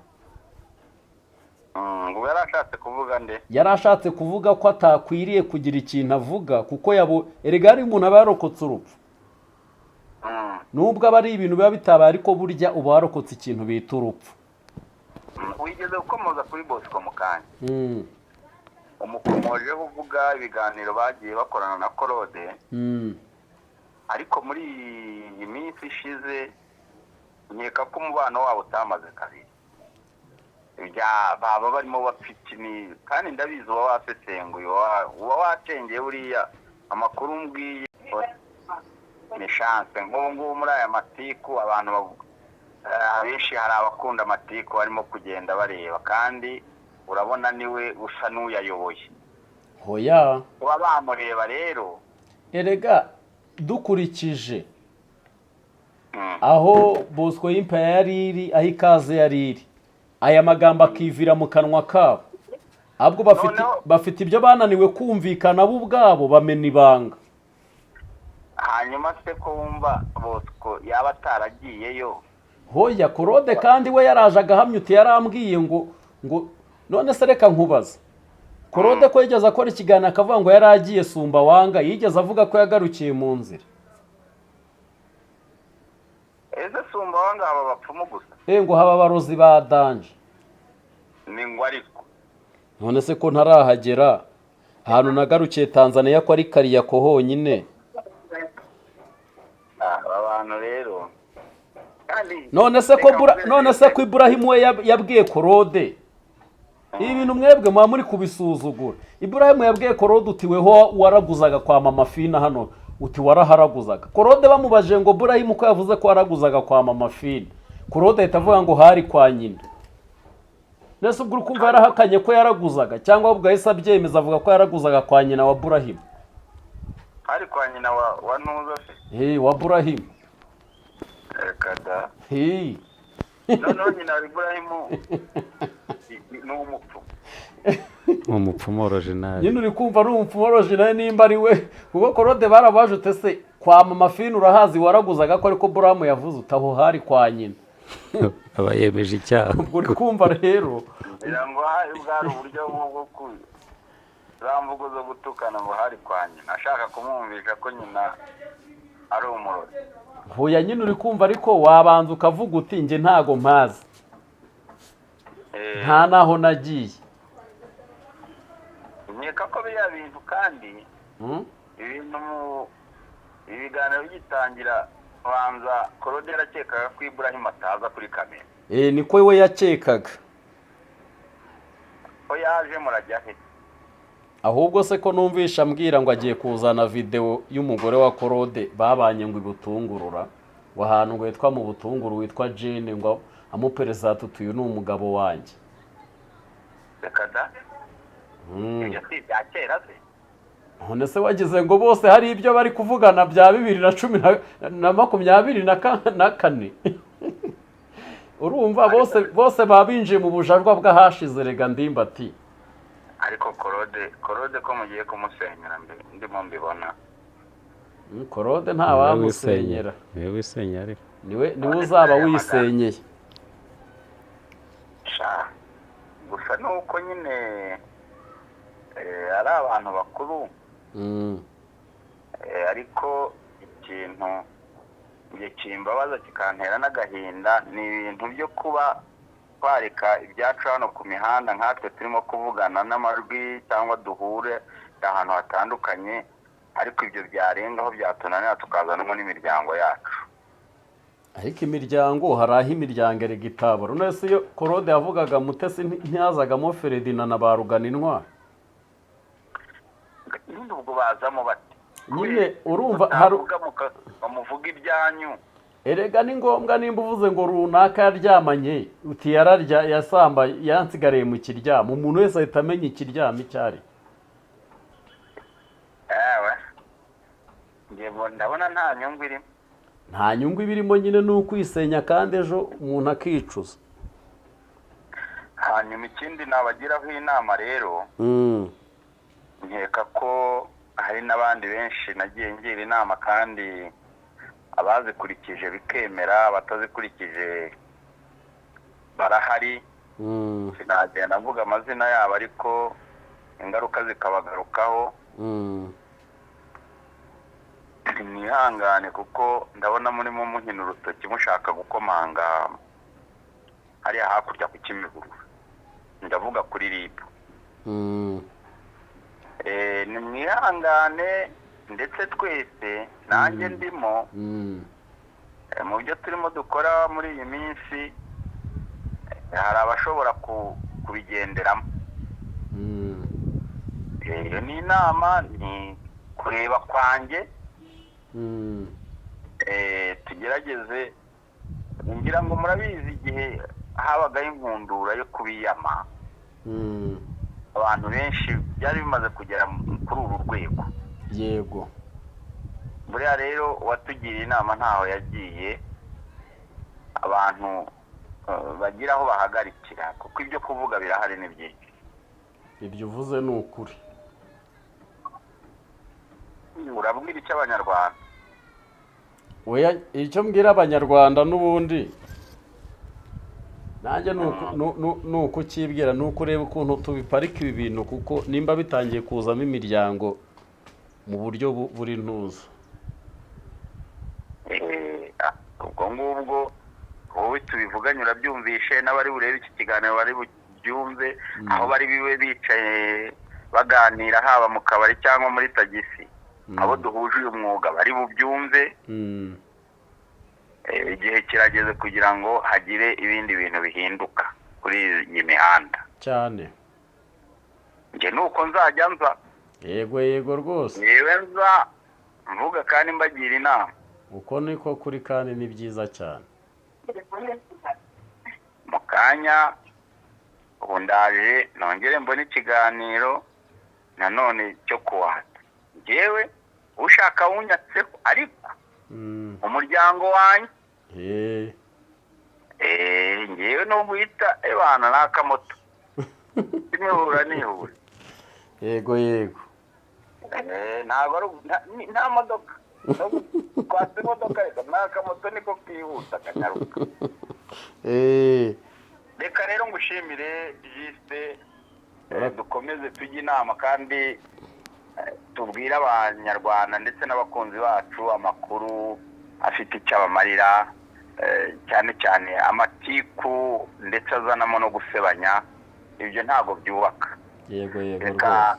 ngo yarashatse kuvuga nde? yarashatse kuvuga ko atakwiriye kugira ikintu avuga kuko erega hari umuntu aba yarokotse urupfu. nubwo aba ari ibintu biba bitabaye ariko burya uba warokotse ikintu bita urupfu. wigeze gukomoza kuri Bosco mu kanya umukomojeho uvuga ibiganiro bagiye bakorana na Claude, ariko muri iyi minsi ishize nkeka ko umubano wabo utamaze kabiri. baba barimo bapfitini kandi ndabizi uba wasesenguye uba wacengeye buriya amakuru mbwiye ni chance. nk'ubu ngubu muri aya matiku abantu abenshi hari abakunda amatiku barimo kugenda bareba kandi urabona niwe usa n'uyayoboye. hoya kuba bamureba rero erega dukurikije aho Bosco y'impaya yari iri, aho ikaze yari iri, aya magambo akivira mu kanwa kabo, ahubwo bafite ibyo bananiwe kumvikana bo ubwabo bamena ibanga. hanyuma se ko wumva Bosco yaba ataragiyeyo? hoya Claude kandi we yaraje agahamya uti yarambwiye ngo none se reka nkubaza, Claude ko yigeze akora ikiganiro akavuga ngo yari agiye Sumbawanga, yigeze avuga ko yagarukiye mu nzira? ese Sumbawanga haba abapfumu gusa? ngo haba abarozi ba danje. ni ngo ariko none se ko ntarahagera ahantu nagarukiye Tanzania ko ari Kariyako honyine. abantu rero none se ko Ibrahim we yabwiye Claude ibi bintu mwebwe muba muri kubisuzugura. Ibrahim yabwiye Claude uti weho waraguzaga kwa Mama Fina hano, uti waraharaguzaga. Claude bamubaje ngo Ibrahim ko yavuze ko waraguzaga kwa Mama Fina, Claude ahita avuga ngo hari kwa nyina. Nese ubwo ukumva yarahakanye ko yaraguzaga cyangwa ubwo yahise abyemeza avuga ko yaraguzaga kwa nyina wa Ibrahim? hari kwa nyina wa Ntuza se? wa Ibrahim. Kada. No nyina wa Ibrahim ni umupfumu. umupfumu original. nyine uri kumva ari umupfumu original nimba ari we, kuko Claude barabajute se kwa Mama Fina urahazi waraguzaga ko ariko Ibrahim yavuze utaho hari kwa nyina. aba yemeje icyaha. ubwo uri kumva rero ngo hari bwari uburyo bwo zamvugo zo gutukana ngo hari kwa nyina, ashaka kumwumvisha ko nyina ari umurozi. hoya nyine uri kumva ariko wabanza ukavuga uti nge ntago mpazi, nta naho nagiye. nkeka ko biriya bintu kandi ibintu ibiganiro bigitangira banza Claude yarakekaga ko Ibrahim ataza kuri kamera. niko we yakekaga. ko yaje murajya he? ahubwo se ko numvisha ambwira ngo agiye kuzana video y'umugore wa Claude babanye ngo ibutungurura, ngo ahantu ngo yitwa mu Butunguru witwa Jane, ngo amupereza tutuyu ni umugabo wanjye. Reka da. Ibyo si bya kera se? none se wagize ngo bose hari ibyo bari kuvugana bya 2024? urumva bose babinjiye mu bujajwa bw'ahashize rega ndimbati. ariko Claude ko mugiye kumusenyera mbere ndimo mbibona. Claude nta wamusenyera. niwe wisenyera ariko niwe uzaba wisenyeye. gusa nuko nyine ari abantu bakuru. ariko ikintu kimbabaza kikantera n'agahinda ni ibintu byo kuba twareka ibyacu hano ku mihanda nkatwe turimo kuvugana n'amajwi cyangwa duhure ahantu hatandukanye, ariko ibyo byarengaho byatunanira tukazanamo n'imiryango yacu. ariko imiryango hari aho imiryango erega itabura. none se iyo Claude yavugaga Mutesi ntiyazagamo Feredina na ba Ruganintwari nyine ubwo bazamo bati nyine urumva hari bamuvuga ibyanyu. erega ni ngombwa nimba uvuze ngo runaka yaryamanye uti yararya yasamba yansigariye mu kiryamo, umuntu wese ahita amenya ikiryamo icyo ari. Ngewe ndabona nta nyungu irimo. nta nyungu ibirimo, nyine ni ukwisenya kandi ejo umuntu akicuza. hanyuma ikindi nabagiraho inama rero, nkeka ko hari n'abandi benshi nagiye ngira inama kandi abazikurikije bikemera, abatazikurikije barahari. sinagenda mvuga amazina yabo ariko ingaruka zikabagarukaho. mwihangane kuko ndabona murimo muhina urutoki mushaka gukomanga hariya hakurya ku Kimihurura, ndavuga kuri RIB. ni mwihangane ndetse twese nanjye ndimo mu byo turimo dukora muri iyi minsi, hari abashobora kubigenderamo. iyo ni inama, ni kureba kwanjye. tugerageze, ngira ngo murabizi igihe habagaho inkundura yo kubiyama, abantu benshi byari bimaze kugera kuri uru rwego. yego, buriya rero uwatugiriye inama ntaho yagiye, abantu bagira aho bahagarikira, kuko ibyo kuvuga birahari ni byinshi. ibyo uvuze ni ukuri. urabwira icyo abanyarwanda? oya, icyo mbwira abanyarwanda n'ubundi nanjye ni ukukibwira, ni ukureba ukuntu tubiparika ibi bintu, kuko nimba bitangiye kuzamo imiryango mu buryo buri ntuza. ubwo ngubwo wowe tubivuganye urabyumvishe, n'abari burebe iki kiganiro bari bubyumve, aho bari biwe bicaye baganira, haba mu kabari cyangwa muri tagisi, abo duhuje uyu mwuga bari bubyumve. igihe kirageze kugira ngo hagire ibindi bintu bihinduka kuri iyi mihanda cyane. njye nuko nzajya nza. yego rwose, yewe nza mvuga kandi mbagira inama. uko niko kuri, kandi ni byiza cyane. mu kanya ubu ndaje nongere mbone ikiganiro nanone cyo kuwata. njyewe ushaka wunyatseho, ariko umuryango wanjye ngewe n'ubwo uhita ebana n'akamoto Kimihurura nihura. yego ntabwo ari nta modoka, twatse imodoka reka n'akamoto niko kihuta kanyaruka. reka rero ngushimire Juste, dukomeze tujye inama kandi tubwire abanyarwanda ndetse n'abakunzi bacu amakuru afite icyo abamarira, cyane cyane amatiku ndetse azanamo no gusebanya. ibyo ntabwo byubaka. yego reka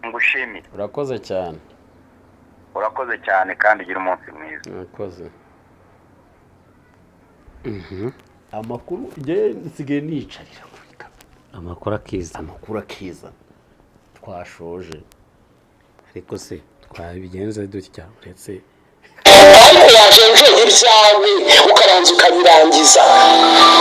ngushimire. urakoze cyane. urakoze cyane kandi ugira umunsi mwiza. urakoze. amakuru njye nsigaye nicarira amakuru akiza. twashoje ariko se twabigenze dutya uretse ariko wajenjeye ibyawe ukabanza ukabirangiza,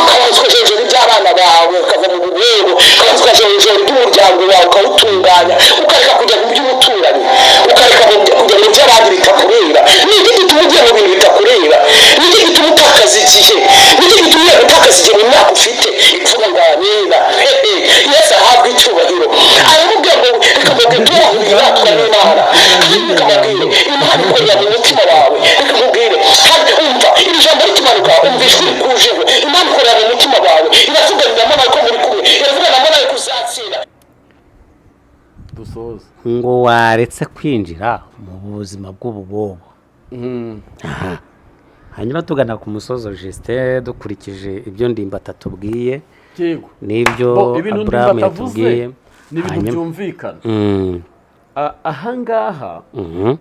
ukabanza ukajenjera iby'abana bawe ukava mu bubero, ukabanza ukajenjera iby'umuryango wawe ukawutunganya, ukareka kujya mu by'umuturanyi, ukareka kujya mu by'abandi bitakureba. ni iki gituma ugiye mu bintu bitakureba? ni iki gituma utakaza igihe? ni iki gituma ugiye gutakaza igihe mu myaka ufite? ivuga ngo amina. yesu ahabwe icyubahiro. aramubwira ngo reka mubwire natwe n'imana, kandi bikamubwire imana ikorera mu mutima wawe. reka mubwire umva iri jambo ritumanuka, umva ijwi rikujeho. imana ikorera mu mutima wawe, iravuganiramo nawe ko muri kumwe, iravuganamo nawe ko uzatsinda. dusoze ngo waretse kwinjira mu buzima bw'ububobo. hanyuma tugana ku musozo Justin dukurikije ibyo Ndimbati atubwiye yego n'ibyo Abraham yatubwiye ni ibintu byumvikana ahangaha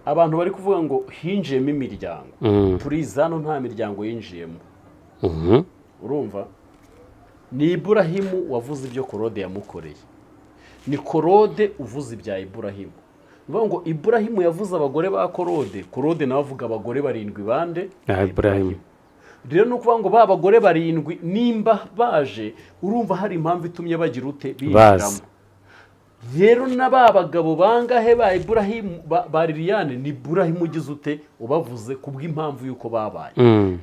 abantu bari kuvuga ngo hinjiyemo imiryango turiza hano nta miryango yinjiyemo urumva ni Iburahimu wavuze ibyo Korode yamukoreye ni Korode uvuze ibya Iburahimu bivuga ngo Iburahimu yavuze abagore ba Korode nawe avuga abagore 7 bande Iburahimu rero ni ukuvuga ngo ba bagore 7 nimba baje urumva hari impamvu itumye bagira ute binjiramo rero n'aba bagabo bangahe ba Iburahimu ba Liliane ni Iburahimu ugize ute ubavuze kubw'impamvu yuko babaye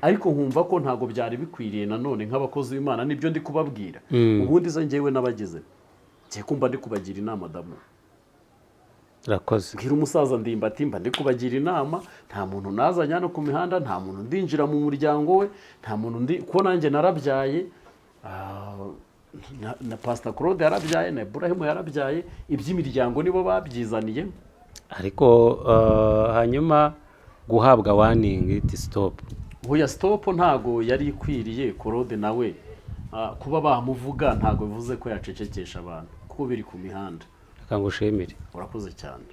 ariko nkumva ko ntago byari bikwiriye nanone nk'abakozi b'Imana nibyo ndi kubabwira ubundi zo ngewe nabagize cye kumba ndi kubagira inama damu rakoze ngira umusaza Ndimbati mba ndi kubagira inama nta muntu nazanya no ku mihanda nta muntu ndinjira mu muryango we nta muntu ndi ko nanjye narabyaye na Pastor Claude yarabyaye na Iburahimu yarabyaye iby'imiryango nibo babyizaniye ariko hanyuma guhabwa warning iti stop hoya stop ntago yari ikwiriye Claude nawe kuba bamuvuga ntago bivuze ko yacecekesha abantu kuko biri ku mihanda akangushemire urakoze cyane